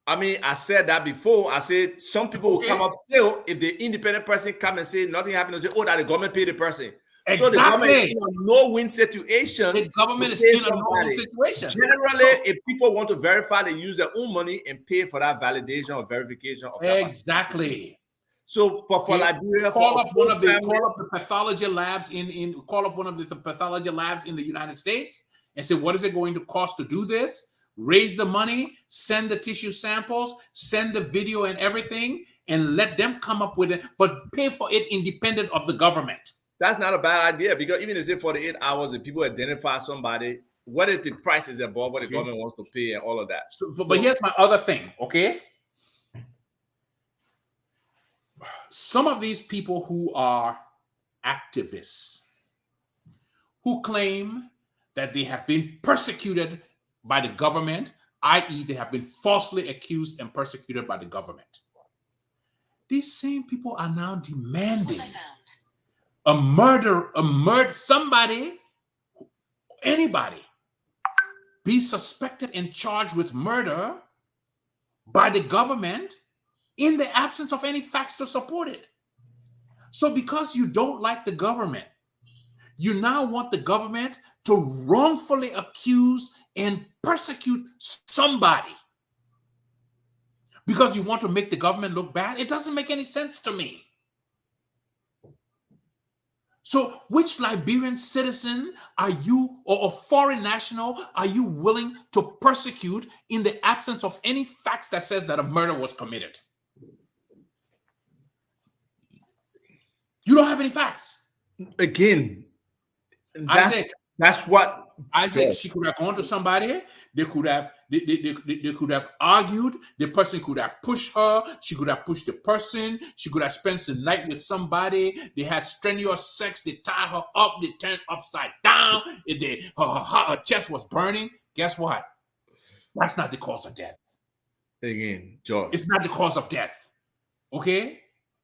I mean, I said that before. I said some people will come up still if the independent person come and say nothing happened, they say, oh, that the government paid the person. Exactly. So the government is in a no-win situation. The government is in a no-win situation. Generally, if people want to verify, they use their own money and pay for that validation or verification of that. Exactly. So for Liberia, call up the pathology labs call up one of the pathology labs in the United States and say, what is it going to cost to do this? Raise the money, send the tissue samples, send the video and everything, and let them come up with it, but pay for it independent of the government. That's not a bad idea, because even if it's 48 hours and people identify somebody, what if the price is above what the government wants to pay and all of that? But here's my other thing, okay? Some of these people who are activists, who claim that they have been persecuted by the government, i.e. they have been falsely accused and persecuted by the government. These same people are now demanding somebody, anybody, be suspected and charged with murder by the government in the absence of any facts to support it. So because you don't like the government, you now want the government to wrongfully accuse and persecute somebody because you want to make the government look bad. It doesn't make any sense to me. So which Liberian citizen are you, or a foreign national, are you willing to persecute in the absence of any facts that says that a murder was committed? You don't have any facts. Again, that's what Isaac, she could have gone to somebody. They could have argued. The person could have pushed her. She could have pushed the person. She could have spent the night with somebody. They had strenuous sex. They tied her up. They turned upside down. Her chest was burning. Guess what? That's not the cause of death. Again, George. It's not the cause of death. Okay?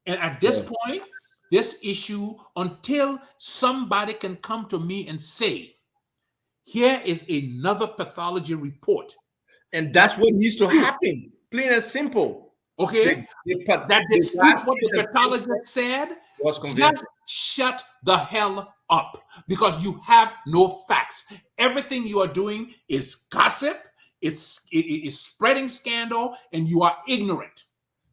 And at this point, this issue, until somebody can come to me and say, here is another pathology report. And that's what needs to happen. Plain and simple. Okay? That disputes what the pathologist said. Just shut the hell up, because you have no facts. Everything you are doing is gossip. It is spreading scandal, and you are ignorant.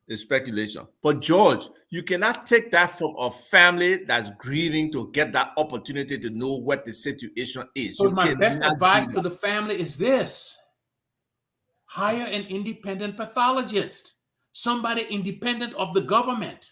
It's speculation. But George, you cannot take that from a family that's grieving to get that opportunity to know what the situation is. So my best advice to the family is this: hire an independent pathologist, somebody independent of the government,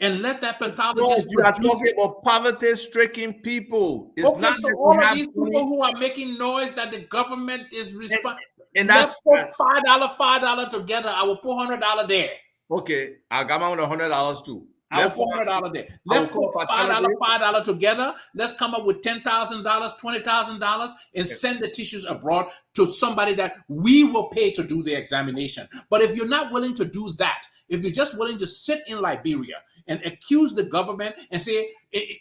and let that pathologist. You are talking about poverty-stricken people. It's okay, so all of these people who are making noise that the government is responsible. And that's $5 together. I will put $100 there. Okay, I got my $100 too. I will put $100 there. Let's put $5 together. Let's come up with $10,000, $20,000, and send the tissues abroad to somebody that we will pay to do the examination. But if you're not willing to do that, if you're just willing to sit in Liberia and accuse the government and say,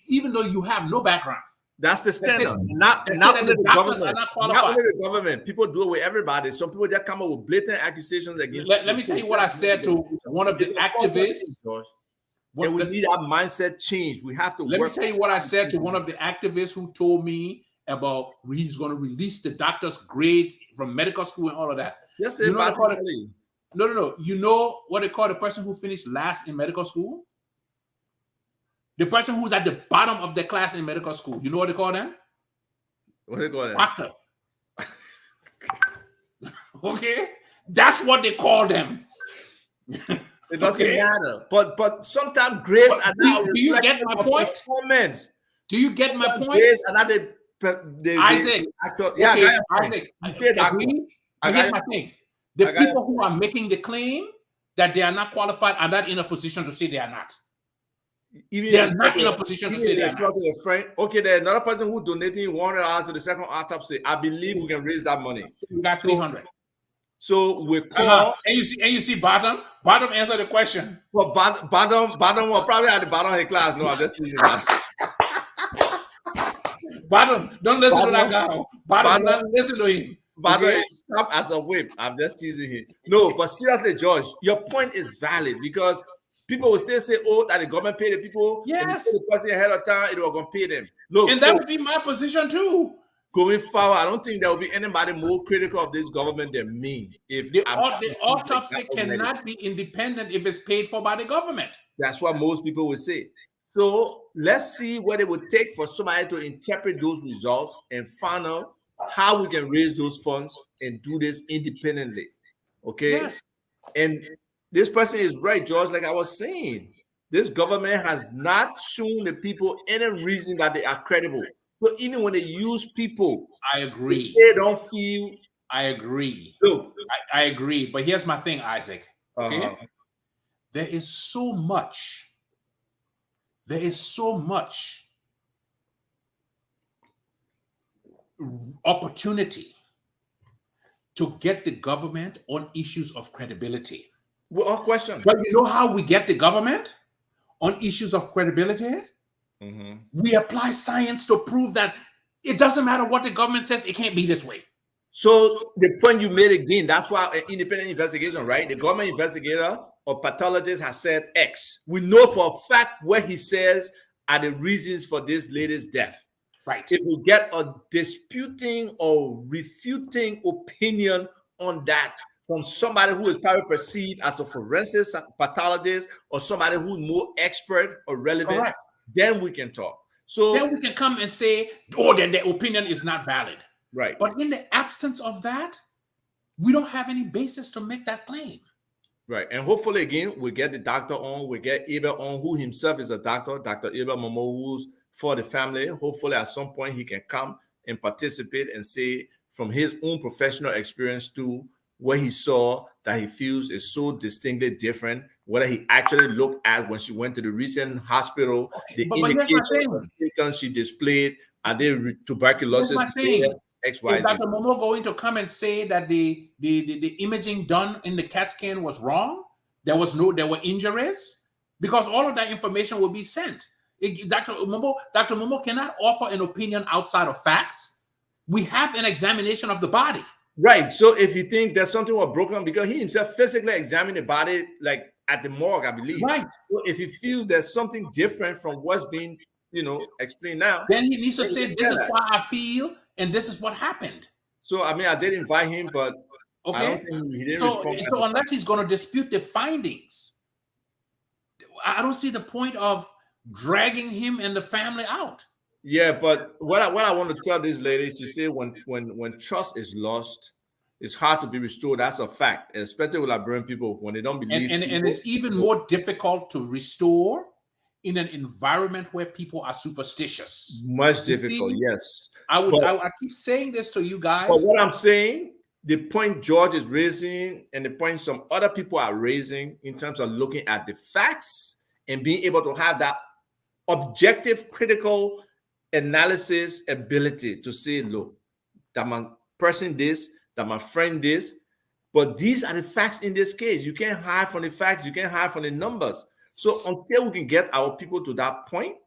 even though you have no background, that's the standard. Let's Not say only that the the doctors government. are not Not qualified. only the government. People do it with everybody. Some people just come up with blatant accusations against. Let me tell you what I said to one of the activists. And we need our mindset change. We have to Let me work. tell you what I said to one of the activists who told me about he's going to release the doctor's grades from medical school and all of that. Yes, You know what they call it? No. You know what they call the person who finished last in medical school? The person who's at the bottom of the class in medical school. You know what they call them? What do they call that? Doctor. Okay? That's what they call them. It doesn't matter. But sometimes grades are not. Do you get my point? Performance. Do you get my point? Grades are not Isaac. Yeah, okay, Isaac. Agree? But here's my thing. The people who are making the claim that they are not qualified are not in a position to say they are not. They are not in a position to say they are not. Okay, there's another person who donating $100 to the second autopsy. I believe we can raise that money. We got 300. So we call and you see bottom answer the question. Well, bottom was probably at the bottom of the class. No, I'm just teasing that. Bottom, don't listen to that guy. Bottom, don't listen to him. Bottom is sharp as a whip. I'm just teasing him. No, but seriously, George, your point is valid because people will still say, "Oh, that the government paid the people." Yes, the person ahead of time, it was going to pay them. Look, and that would be my position too. Going forward, I don't think there will be anybody more critical of this government than me. If the autopsy cannot be independent if it's paid for by the government. That's what most people will say. So let's see what it would take for somebody to interpret those results and find out how we can raise those funds and do this independently. Okay. Yes. And this person is right, George. Like I was saying, this government has not shown the people any reason that they are credible. So even when they use people, I agree. They don't feel. I agree. Look, I agree. But here's my thing, Isaac. Okay? There is so much opportunity to get the government on issues of credibility. Well, question. But you know how we get the government on issues of credibility? Mm-hmm. We apply science to prove that it doesn't matter what the government says, it can't be this way. So the point you made again, that's why an independent investigation, right? The government investigator or pathologist has said X. We know for a fact what he says are the reasons for this lady's death. Right. If we get a disputing or refuting opinion on that from somebody who is probably perceived as a forensic pathologist or somebody who's more expert or relevant, correct, then we can talk. So then we can come and say, oh, that the opinion is not valid. Right. But in the absence of that, we don't have any basis to make that claim. Right. And hopefully, again, we get the doctor on, we get Abel on, who himself is a doctor, Dr. Abel Momo, who's for the family. Hopefully, at some point, he can come and participate and say from his own professional experience to what he saw that he feels is so distinctly different, whether he actually looked at when she went to the recent hospital, the indications she displayed, are they tuberculosis? X, Y, is Dr. Momo going to come and say that the imaging done in the CAT scan was wrong? There were injuries? Because all of that information will be sent. Dr. Momo cannot offer an opinion outside of facts. We have an examination of the body. Right. So if you think there's something was broken, because he himself physically examined the body, like at the morgue, I believe. Right. So if he feels there's something different from what's being, explained now, then he needs to say, this is why I feel, and this is what happened. So, I mean, I did invite him, but I don't think he didn't respond. So unless he's going to dispute the findings, I don't see the point of dragging him and the family out. Yeah, but what I want to tell this lady, she said when trust is lost, it's hard to be restored. That's a fact, especially with Liberian people when they don't believe. And it's even more difficult to restore in an environment where people are superstitious. Much difficult, yes. I keep saying this to you guys. But what I'm saying, the point George is raising and the point some other people are raising in terms of looking at the facts and being able to have that objective, critical analysis ability to say, look, that my person this, that my friend this, But these are the facts in this case. You can't hide from the facts. You can't hide from the numbers. So until we can get our people to that point,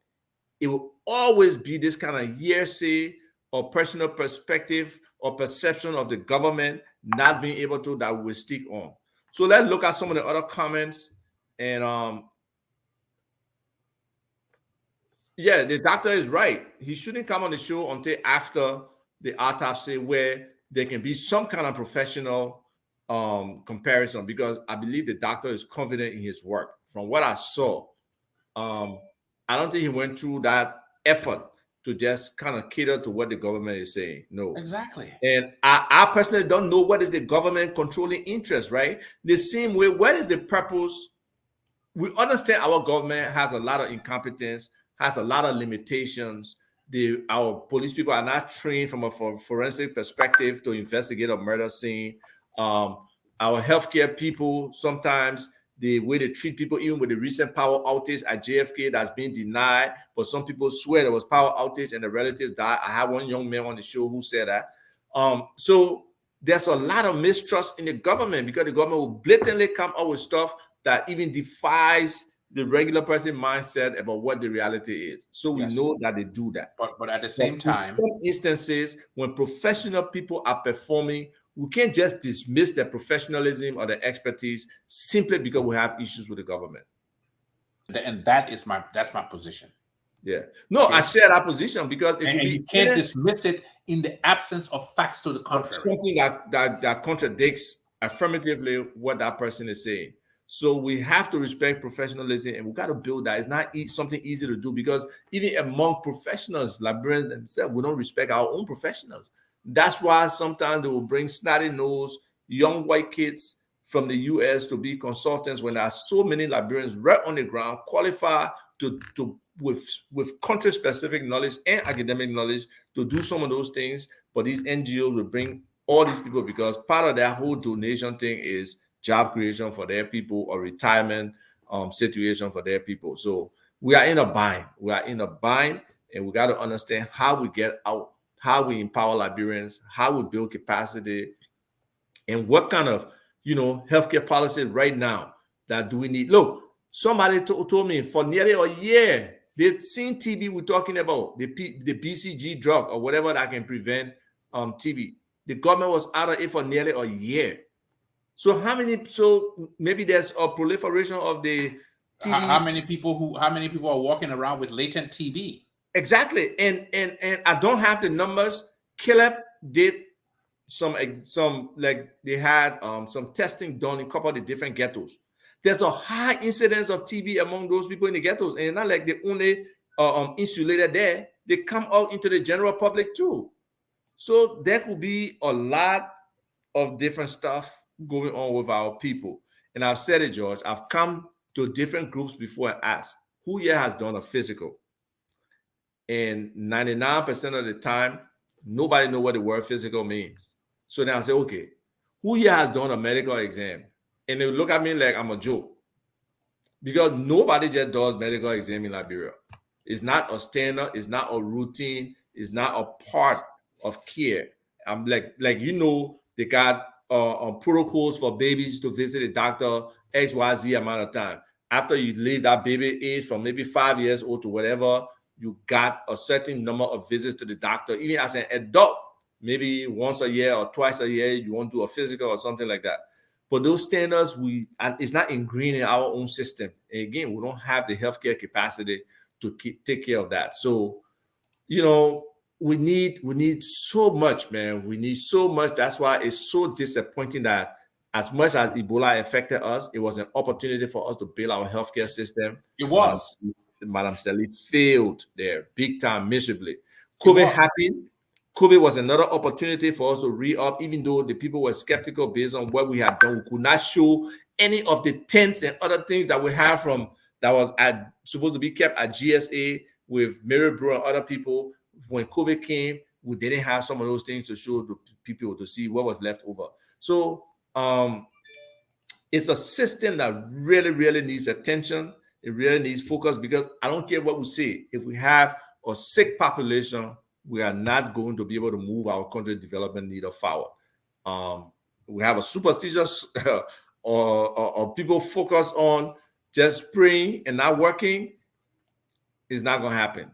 it will always be this kind of hearsay or personal perspective or perception of the government not being able to that we will stick on. So let's look at some of the other comments. And yeah, the doctor is right. He shouldn't come on the show until after the autopsy, where there can be some kind of professional comparison, because I believe the doctor is confident in his work. From what I saw, I don't think he went through that effort to just kind of cater to what the government is saying. No. Exactly. And I personally don't know what is the government controlling interest, right? The same way, what is the purpose? We understand our government has a lot of incompetence, has a lot of limitations. Our police people are not trained from a forensic perspective to investigate a murder scene. Our healthcare people, sometimes the way they treat people, even with the recent power outage at JFK that's been denied, but some people swear there was power outage and the relatives died. I had one young man on the show who said that. So there's a lot of mistrust in the government, because the government will blatantly come up with stuff that even defies the regular person mindset about what the reality is. So we know that they do that. But at the same time, in some instances, when professional people are performing, we can't just dismiss their professionalism or their expertise simply because we have issues with the government. And that's my position. Yeah. No, okay. I share that position, because and you can't dismiss it in the absence of facts to the contrary. Something that contradicts affirmatively what that person is saying. So we have to respect professionalism, and we got to build that. It's not something easy to do, because even among professionals, librarians themselves, we don't respect our own professionals. That's why sometimes they will bring snotty-nosed young white kids from the U.S. to be consultants, when there are so many librarians right on the ground, qualified with country-specific knowledge and academic knowledge to do some of those things. But these NGOs will bring all these people, because part of their whole donation thing is job creation for their people, or retirement situation for their people. So we are in a bind. We are in a bind, and we got to understand how we get out, how we empower Liberians, how we build capacity, and what kind of, healthcare policy right now that do we need. Look, somebody told me for nearly a year, they've seen TB. We're talking about the BCG drug or whatever that can prevent TB. The government was out of it for nearly a year. So maybe there's a proliferation of the TB. How many people are walking around with latent TB? Exactly. And I don't have the numbers. Caleb did some like they had some testing done in a couple of the different ghettos. There's a high incidence of TB among those people in the ghettos, and not like they only insulated there. They come out into the general public too. So there could be a lot of different stuff going on with our people. And I've said it, George, I've come to different groups before and asked, who here has done a physical? And 99% of the time, nobody knows what the word physical means. So then I say, okay, who here has done a medical exam? And they look at me like I'm a joke, because nobody just does medical exam in Liberia. It's not a standard, it's not a routine, it's not a part of care. I'm like they got protocols for babies to visit a doctor XYZ amount of time. After you leave that baby age from maybe 5 years old to whatever, you got a certain number of visits to the doctor. Even as an adult, maybe once a year or twice a year, you want to do a physical or something like that. But those standards, it's not ingrained in our own system. And again, we don't have the healthcare capacity to take care of that. So, we need so much, man. We need so much. That's why it's so disappointing that as much as Ebola affected us, it was an opportunity for us to build our healthcare system. It was. Madam Sally failed there big time, miserably. COVID happened. COVID was another opportunity for us to re-up, even though the people were skeptical based on what we had done. We could not show any of the tents and other things that we have that was supposed to be kept at GSA with Mary Brewer and other people. When COVID came, we didn't have some of those things to show the people to see what was left over. So it's a system that really, really needs attention. It really needs focus, because I don't care what we say. If we have a sick population, we are not going to be able to move our country development needle forward. we have a superstitious or people focus on just praying and not working, it's not going to happen.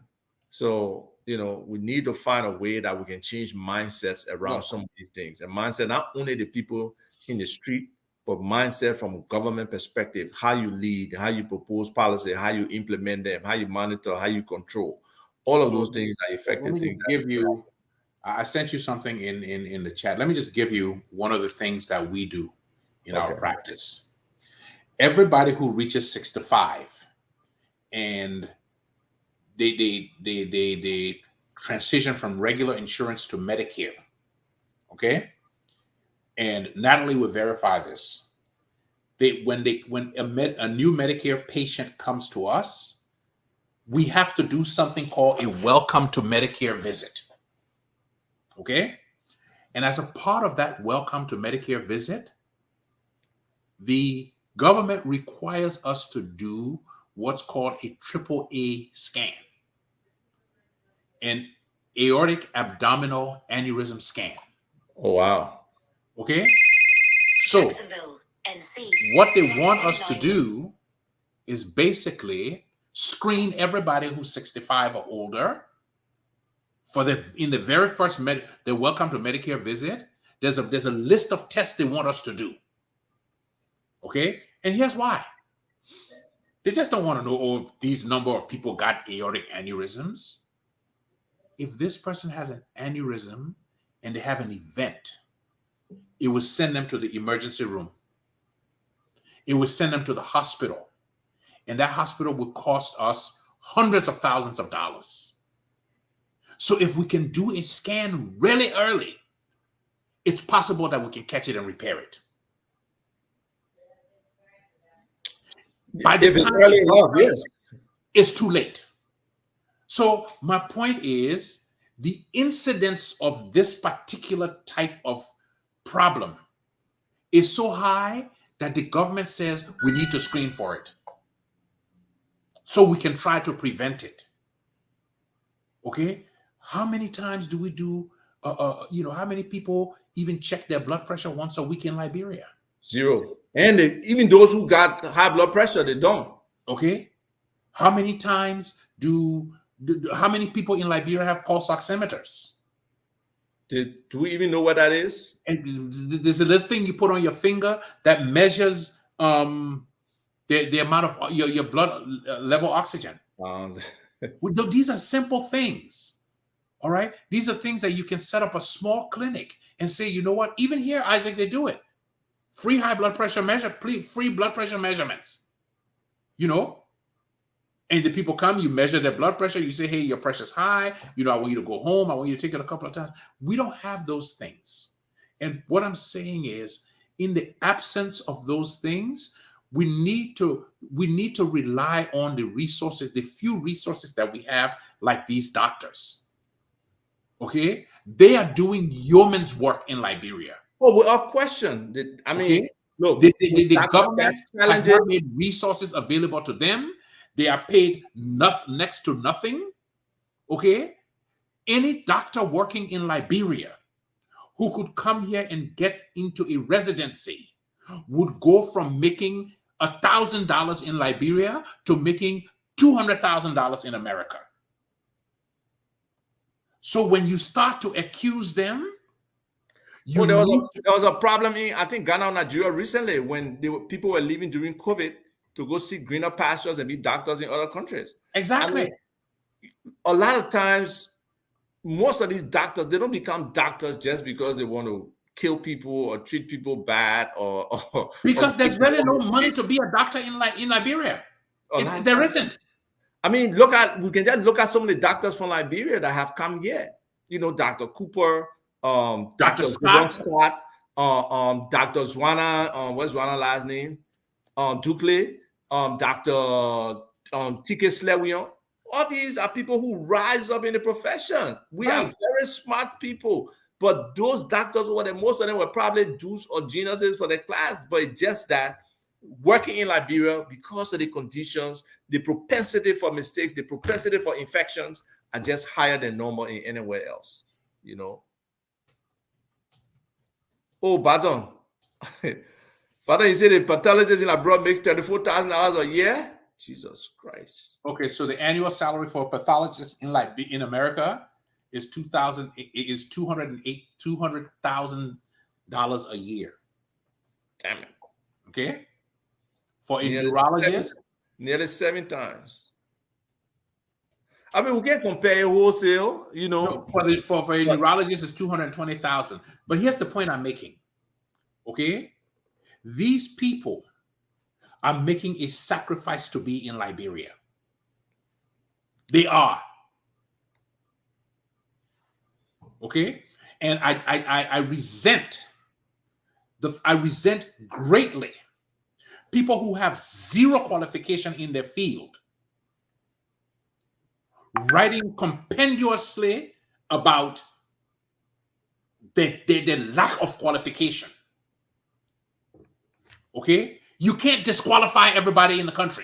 So, we need to find a way that we can change mindsets around some of these things. And mindset, not only the people in the street, but mindset from a government perspective, how you lead, how you propose policy, how you implement them, how you monitor, how you control. All of those things are effective things. I sent you something in the chat. Let me just give you one of the things that we do in our practice. Everybody who reaches 65 and they transition from regular insurance to Medicare, okay? And Natalie will verify this. When a new Medicare patient comes to us, we have to do something called a welcome to Medicare visit. Okay? And as a part of that welcome to Medicare visit, the government requires us to do what's called a AAA scan, an aortic abdominal aneurysm scan. Oh, wow. Okay? So what they want us to do is basically screen everybody who's 65 or older in the very first the welcome to Medicare visit. There's a list of tests they want us to do. Okay? And here's why. They just don't want to know, these number of people got aortic aneurysms. If this person has an aneurysm and they have an event, it will send them to the emergency room. It will send them to the hospital. And that hospital will cost us hundreds of thousands of dollars. So if we can do a scan really early, it's possible that we can catch it and repair it. By the time it's too late. So my point is, the incidence of this particular type of problem is so high that the government says we need to screen for it, so we can try to prevent it. Okay? How many times do we do, how many people even check their blood pressure once a week in Liberia? Zero. And even those who got high blood pressure, they don't. Okay? How many times how many people in Liberia have pulse oximeters? Do we even know what that is? And there's a little thing you put on your finger that measures the amount of your blood level oxygen. These are simple things. All right. These are things that you can set up a small clinic and say, you know what? Even here, Isaac, they do it. Free high blood pressure free blood pressure measurements. And the people come, you measure their blood pressure. You say, hey, your pressure's high. I want you to go home. I want you to take it a couple of times. We don't have those things. And what I'm saying is, in the absence of those things, we need to rely on the resources, the few resources that we have, like these doctors. Okay? They are doing yeoman's work in Liberia. Oh, without question. Look, the government has not made resources available to them. They are paid next to nothing. Okay? Any doctor working in Liberia who could come here and get into a residency would go from making $1,000 in Liberia to making $200,000 in America. So when you start to accuse them, there was a problem in, I think, Ghana or Nigeria recently when people were leaving during COVID to go see greener pastures and be doctors in other countries. Exactly. A lot of times, most of these doctors, they don't become doctors just because they want to kill people or treat people bad or because there's really no money to be a doctor in Liberia. There isn't. I mean, we can just look at some of the doctors from Liberia that have come here. Dr. Cooper, Dr. Scott, Dr. Zwana, what's Zwana's last name? Dukle, Dr. Tike Slewion. All these are people who rise up in the profession. We are very smart people, but those doctors, most of them were probably deuce or geniuses for their class. But it's just that working in Liberia, because of the conditions, the propensity for mistakes, the propensity for infections are just higher than normal in anywhere else. Oh, pardon. Father, you say the pathologist in abroad makes $34,000 a year? Jesus Christ. Okay, so the annual salary for a pathologist in America is $200,000 a year. Damn it. Okay, for a neurologist, nearly 7 times. I mean, we can't compare wholesale, you know. No, for a neurologist, it's $220,000. But here's the point I'm making. Okay, these people are making a sacrifice to be in Liberia. They are. Okay, and I resent greatly people who have zero qualification in their field writing compendiously about the lack of qualification. Okay, you can't disqualify everybody in the country.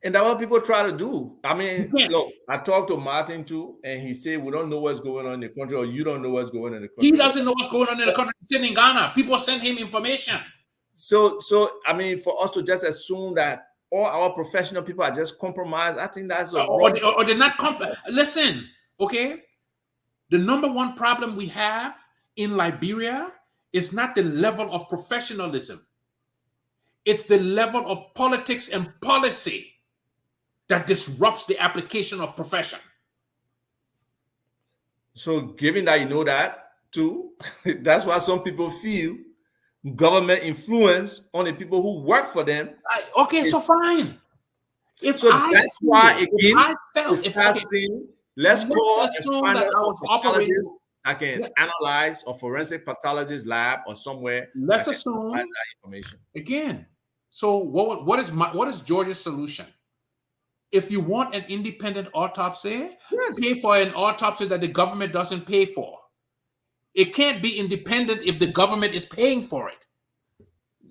And that's what people try to do. I mean, look, I talked to Martin too, and he said, we don't know what's going on in the country, or you don't know what's going on in the country. He doesn't know what's going on in the country. He's sitting in Ghana. People send him information. So I mean, for us to just assume that all our professional people are just compromised, I think that's or they're not listen, okay? The number one problem we have in Liberia is not the level of professionalism. It's the level of politics and policy that disrupts the application of profession. So given that you know that too, that's why some people feel government influence on the people who work for them. Okay, so fine. That's why again, let's call assume that I was operating. I can analyze a forensic pathologist lab or somewhere. Let's assume that information again. So what is Georgia's solution? If you want an independent autopsy, pay for an autopsy that the government doesn't pay for. It can't be independent if the government is paying for it.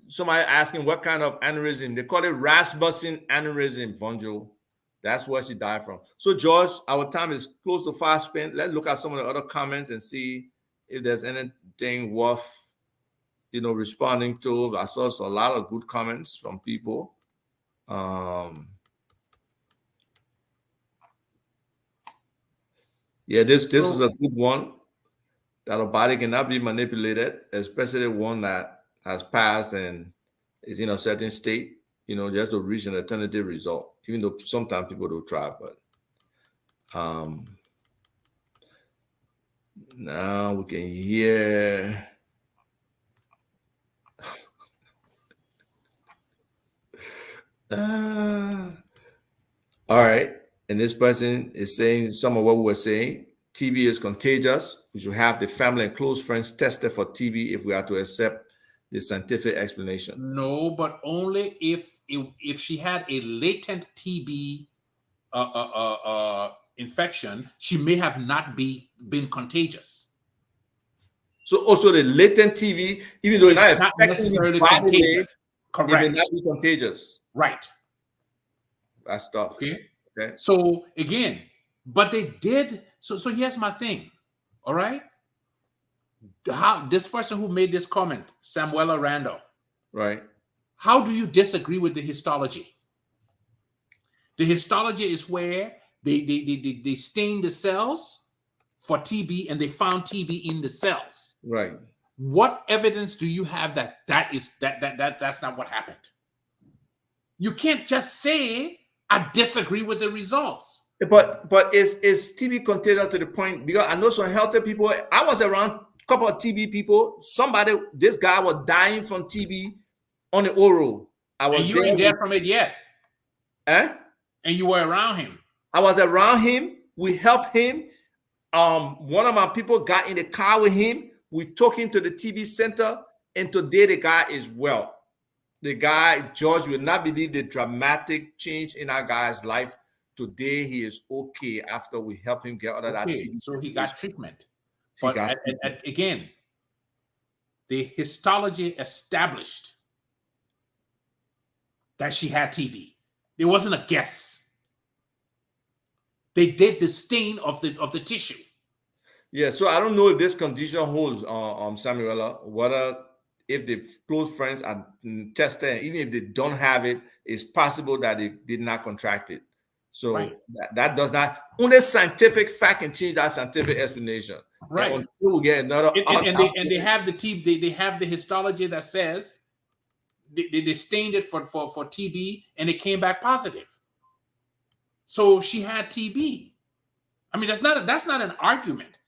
Somebody asking what kind of aneurysm. They call it Rasmussen aneurysm, Vonjo. That's what she died from. So, George, our time is close to fast spent. Let's look at some of the other comments and see if there's anything worth, responding to. I saw a lot of good comments from people. Yeah, this is a good one. That a body cannot be manipulated, especially one that has passed and is in a certain state, just to reach an alternative result, even though sometimes people do try, but now we can hear all right. And this person is saying some of what we were saying. TB is contagious. We should have the family and close friends tested for TB if we are to accept the scientific explanation. No, but only if she had a latent TB infection, she may have not been contagious. So also the latent TB, even though it's not necessarily contagious, correct, it may not be contagious. Right. That's tough. Okay. So again, but they did. So here's my thing. All right. How this person who made this comment, Samuela Randall. Right. How do you disagree with the histology? The histology is where they stain the cells for TB and they found TB in the cells. Right. What evidence do you have that's not what happened? You can't just say I disagree with the results. But is TB contagious to the point? Because I know some healthy people. I was around a couple of TB people. This guy was dying from TB on the oral. And you ain't dead from it yet. And you were around him. I was around him. We helped him. One of my people got in the car with him. We took him to the TB center, and today the guy is well. The guy, George, will not believe the dramatic change in our guy's life. Today, he is okay after we help him get out of that TB. So he got treatment. But again, the histology established that she had TB. It wasn't a guess. They did the stain of the tissue. Yeah, so I don't know if this condition holds, Samuela, whether if the close friends are tested, and even if they don't have it, it's possible that they did not contract it. So Right. that does not, only scientific fact can change that scientific explanation. Right. And until we get another And they have the TB, they have the histology that says they stained it for TB and it came back positive. So she had TB. I mean, that's not an argument.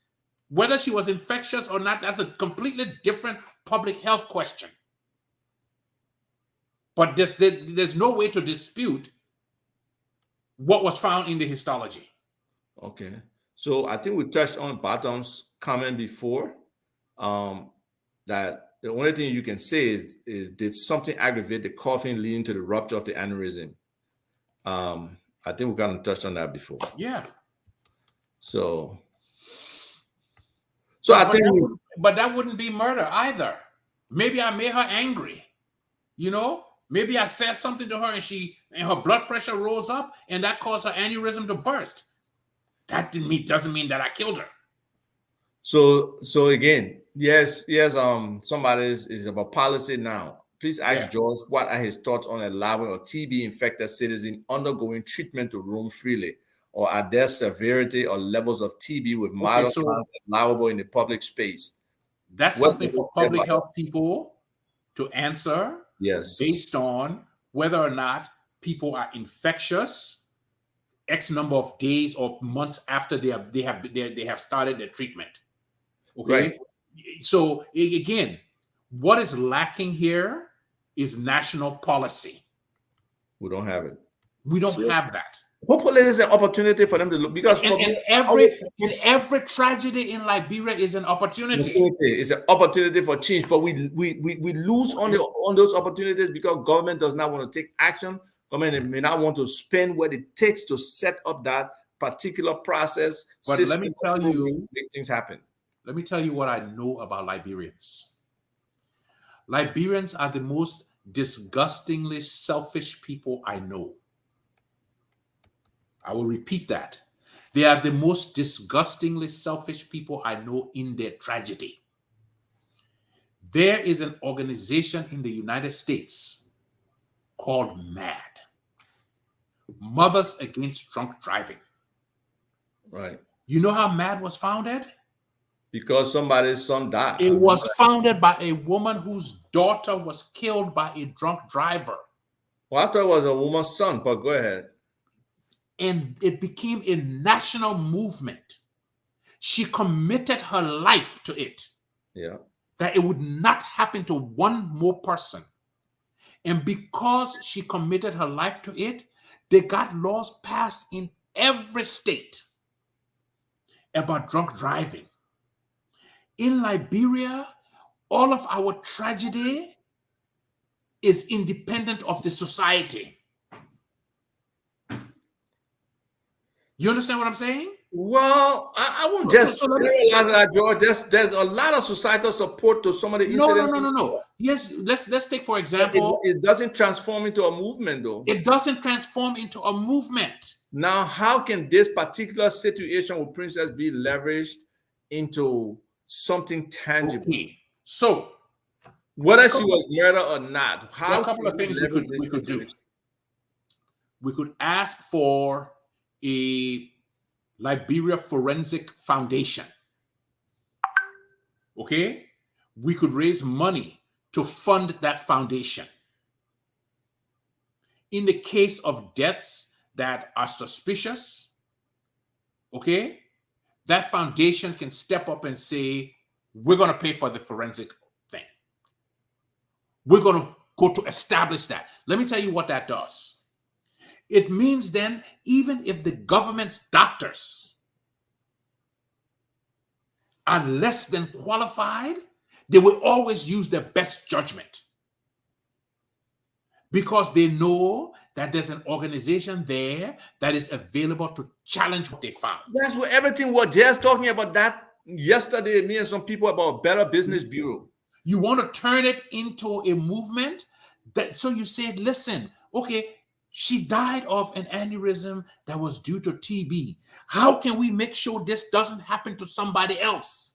Whether she was infectious or not, that's a completely different public health question. But there's no way to dispute what was found in the histology. Okay. So I think we touched on Bottom's comment before, that the only thing you can say is did something aggravate the coughing leading to the rupture of the aneurysm? I think we kind of touched on that before. Yeah. So I think, but that wouldn't be murder either. Maybe I made her angry. You know, maybe I said something to her and her blood pressure rose up and that caused her aneurysm to burst. That doesn't mean that I killed her. So again, yes. Somebody is about policy now. Please ask George what are his thoughts on allowing a TB infected citizen undergoing treatment to roam freely, or are there severity or levels of TB with mild causes allowable in the public space? That's something for public health people to answer. Yes, based on whether or not people are infectious X number of days or months after they have started their treatment. Okay, right. So again, what is lacking here is national policy. We don't have it. We don't have that. Hopefully, there's an opportunity for them to look, because and every tragedy in Liberia is an opportunity. It's an opportunity for change, but we lose on those opportunities because government does not want to take action. Government may not want to spend what it takes to set up that particular process. But let me tell you, make things happen. Let me tell you what I know about Liberians. Liberians are the most disgustingly selfish people I know. I will repeat that. They are the most disgustingly selfish people I know in their tragedy. There is an organization in the United States called MAD, Mothers Against Drunk Driving. Right. You know how MAD was founded? Because somebody's son died. It was founded by a woman whose daughter was killed by a drunk driver. Well, I thought it was a woman's son, but go ahead. And it became a national movement. She committed her life to it. Yeah. That it would not happen to one more person. And because she committed her life to it, they got laws passed in every state about drunk driving. In Liberia, all of our tragedy is independent of the society. You understand what I'm saying? Well, I won't just realize that, George. There's a lot of societal support to some of the incidents. No. Yes, let's take for example. It doesn't transform into a movement, though. It doesn't transform into a movement. Now, how can this particular situation with Princess be leveraged into something tangible? Okay. So, whether she was murdered or not, how a couple of things we could do. We could ask for a Liberia Forensic Foundation. Okay? We could raise money to fund that foundation. In the case of deaths that are suspicious, okay, that foundation can step up and say, we're going to pay for the forensic thing. We're going to go to establish that. Let me tell you what that does. It means then, even if the government's doctors are less than qualified, they will always use their best judgment because they know that there's an organization there that is available to challenge what they found. That's what everything we're just talking about that yesterday, me and some people about Better Business Bureau. You want to turn it into a movement? So you said, listen, okay, she died of an aneurysm that was due to TB. How can we make sure this doesn't happen to somebody else?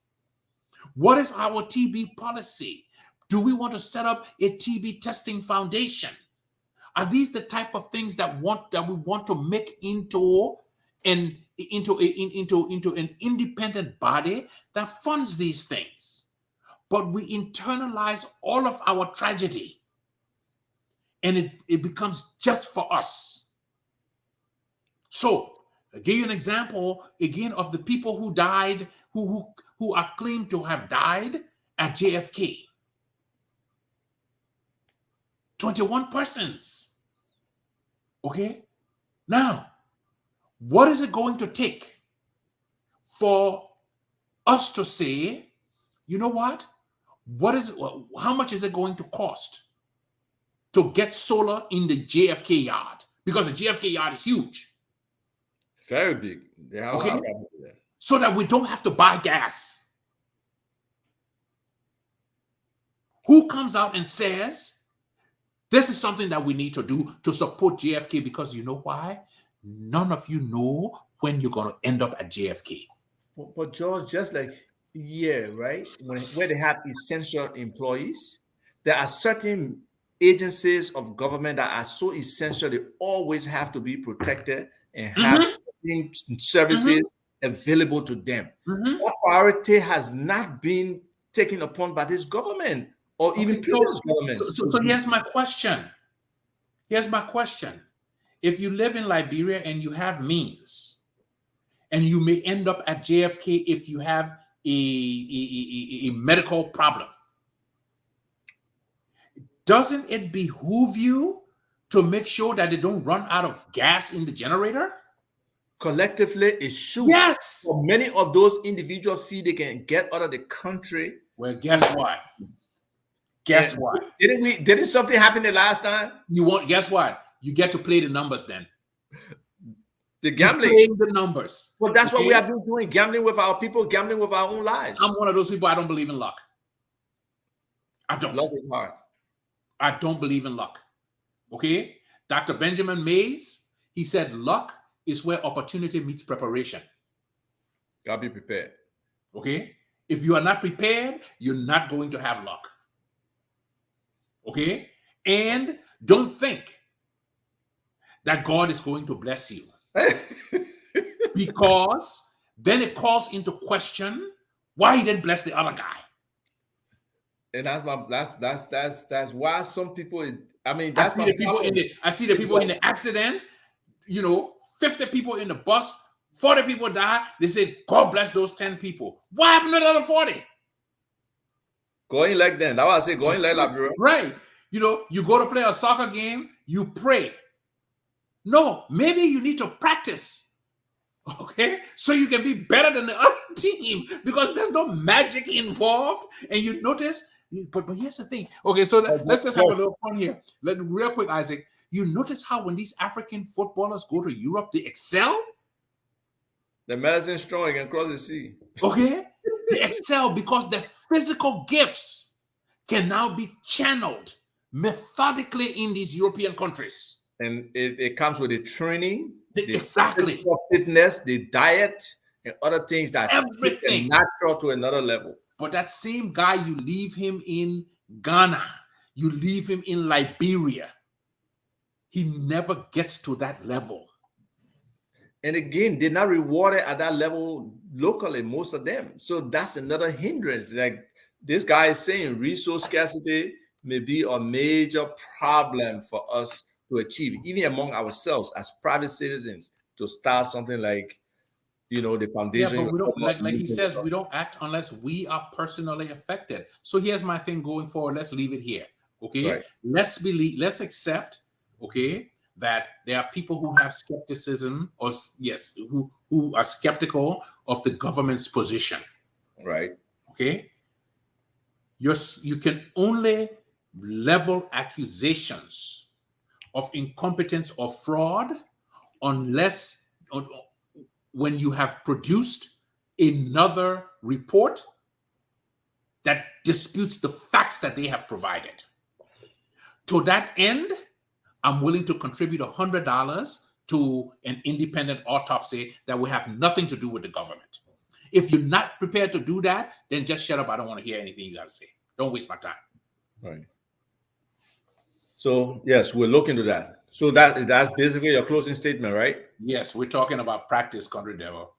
What is our TB policy? Do we want to set up a TB testing foundation? Are these the type of things that we want to make into an independent body that funds these things? But we internalize all of our tragedy, and it becomes just for us. So I'll give you an example again of the people who died, who are claimed to have died at JFK. 21 persons. Okay? Now, what is it going to take for us to say, you know what? How much is it going to cost to get solar in the JFK yard? Because the JFK yard is huge. Very big. They have a lot of people there. So that we don't have to buy gas. Who comes out and says, this is something that we need to do to support JFK? Because you know why? None of you know when you're going to end up at JFK. But George, just like here, right? Where they have essential employees, there are certain agencies of government that are so essential, they always have to be protected and have services available to them. That priority has not been taken upon by this government or even previous governments. So here's my question. If you live in Liberia and you have means, and you may end up at JFK if you have a medical problem, doesn't it behoove you to make sure that they don't run out of gas in the generator? Collectively, it should. Yes. For many of those individual fees they can get out of the country. Well, guess what? Guess what? Didn't something happen the last time? Guess what? You get to play the numbers then. The gambling. Playing the numbers. Well, that's what we have been doing, gambling with our people, gambling with our own lives. I'm one of those people, I don't believe in luck. I don't. Luck is hard. I don't believe in luck. Okay? Dr. Benjamin Mays, he said luck is where opportunity meets preparation. Gotta be prepared. Okay? If you are not prepared, you're not going to have luck. Okay? And don't think that God is going to bless you. Because then it calls into question why he didn't bless the other guy. And that's why some people, I mean, I see the people in the accident, 50 people in the bus, 40 people die. They say, God bless those 10 people. What happened to the other 40? Going like them. That's why I say going like Liberia. Right. You go to play a soccer game, you pray. No, maybe you need to practice. Okay? So you can be better than the other team because there's no magic involved. And you notice, but here's the thing. Okay, so let's just have a little fun here. Real quick, Isaac. You notice how when these African footballers go to Europe, they excel? The medicine strong and cross the sea. Okay? They excel because their physical gifts can now be channeled methodically in these European countries. And it comes with the training, exactly, fitness, the diet, and other things that everything natural to another level. But that same guy, you leave him in Ghana, you leave him in Liberia, he never gets to that level. And again, they're not rewarded at that level locally, most of them. So that's another hindrance. Like this guy is saying, resource scarcity may be a major problem for us to achieve, even among ourselves as private citizens, to start something like, the foundation. Yeah, but we don't, like he says, we don't act unless we are personally affected. So here's my thing going forward. Let's leave it here. Okay. Right. Let's accept, okay, that there are people who have skepticism who are skeptical of the government's position. Right. Okay. You can only level accusations of incompetence or fraud unless when you have produced another report that disputes the facts that they have provided. To that end, I'm willing to contribute $100 to an independent autopsy that will have nothing to do with the government. If you're not prepared to do that, then just shut up. I don't want to hear anything you got to say. Don't waste my time. Right. So yes, we'll look into that. So that's basically your closing statement, right? Yes, we're talking about practice, country devil.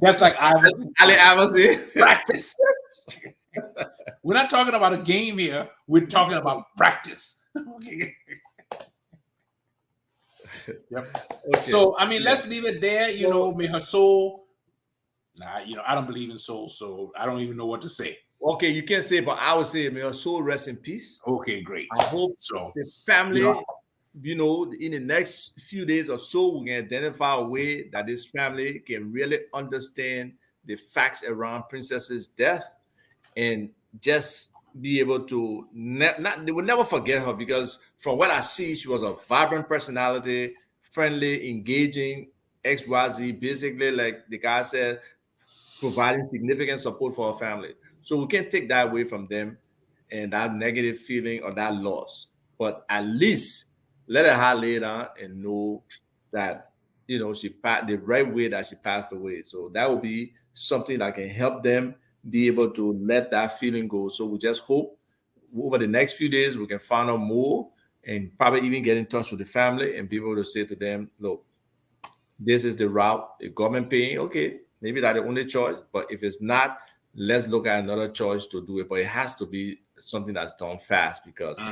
Just like I was Ali Amasi. practice. We're not talking about a game here. We're talking about practice. Okay. Yep. Okay. So I mean, let's leave it there. You know, may her soul. Nah, you know, I don't believe in souls, so I don't even know what to say. Okay, you can't say, but I would say, may your soul rest in peace. Okay, great. I hope So the family, you in the next few days or so, we can identify a way that this family can really understand the facts around Princess's death and just be able to they will never forget her, because from what I see, she was a vibrant personality, friendly, engaging, XYZ, basically, like the guy said, providing significant support for our family. So we can't take that away from them and that negative feeling or that loss. But at least let her heart lay down and know that she passed the right way, that she passed away. So that will be something that can help them be able to let that feeling go. So we just hope over the next few days we can find out more and probably even get in touch with the family and be able to say to them, look, this is the route, the government paying, okay, maybe that's the only choice. But if it's not, let's look at another choice to do it. But it has to be something that's done fast, because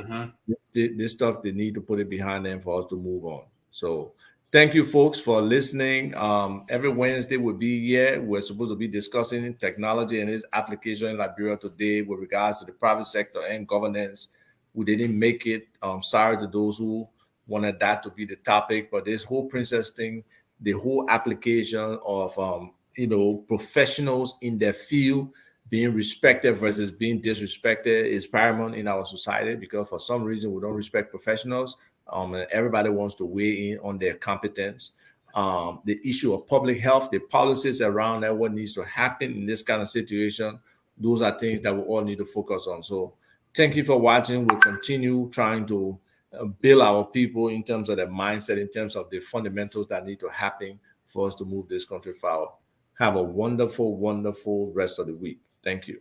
this stuff, they need to put it behind them for us to move on. So thank you, folks, for listening. Every Wednesday we'll be here. We're supposed to be discussing technology and its application in Liberia today with regards to the private sector and governance. We didn't make it. Sorry to those who wanted that to be the topic, but this whole princess thing, the whole application of professionals in their field being respected versus being disrespected is paramount in our society, because for some reason we don't respect professionals, and everybody wants to weigh in on their competence. The issue of public health, the policies around that, what needs to happen in this kind of situation, those are things that we all need to focus on. So thank you for watching. We'll continue trying to build our people in terms of their mindset, in terms of the fundamentals that need to happen for us to move this country forward. Have a wonderful, wonderful rest of the week. Thank you.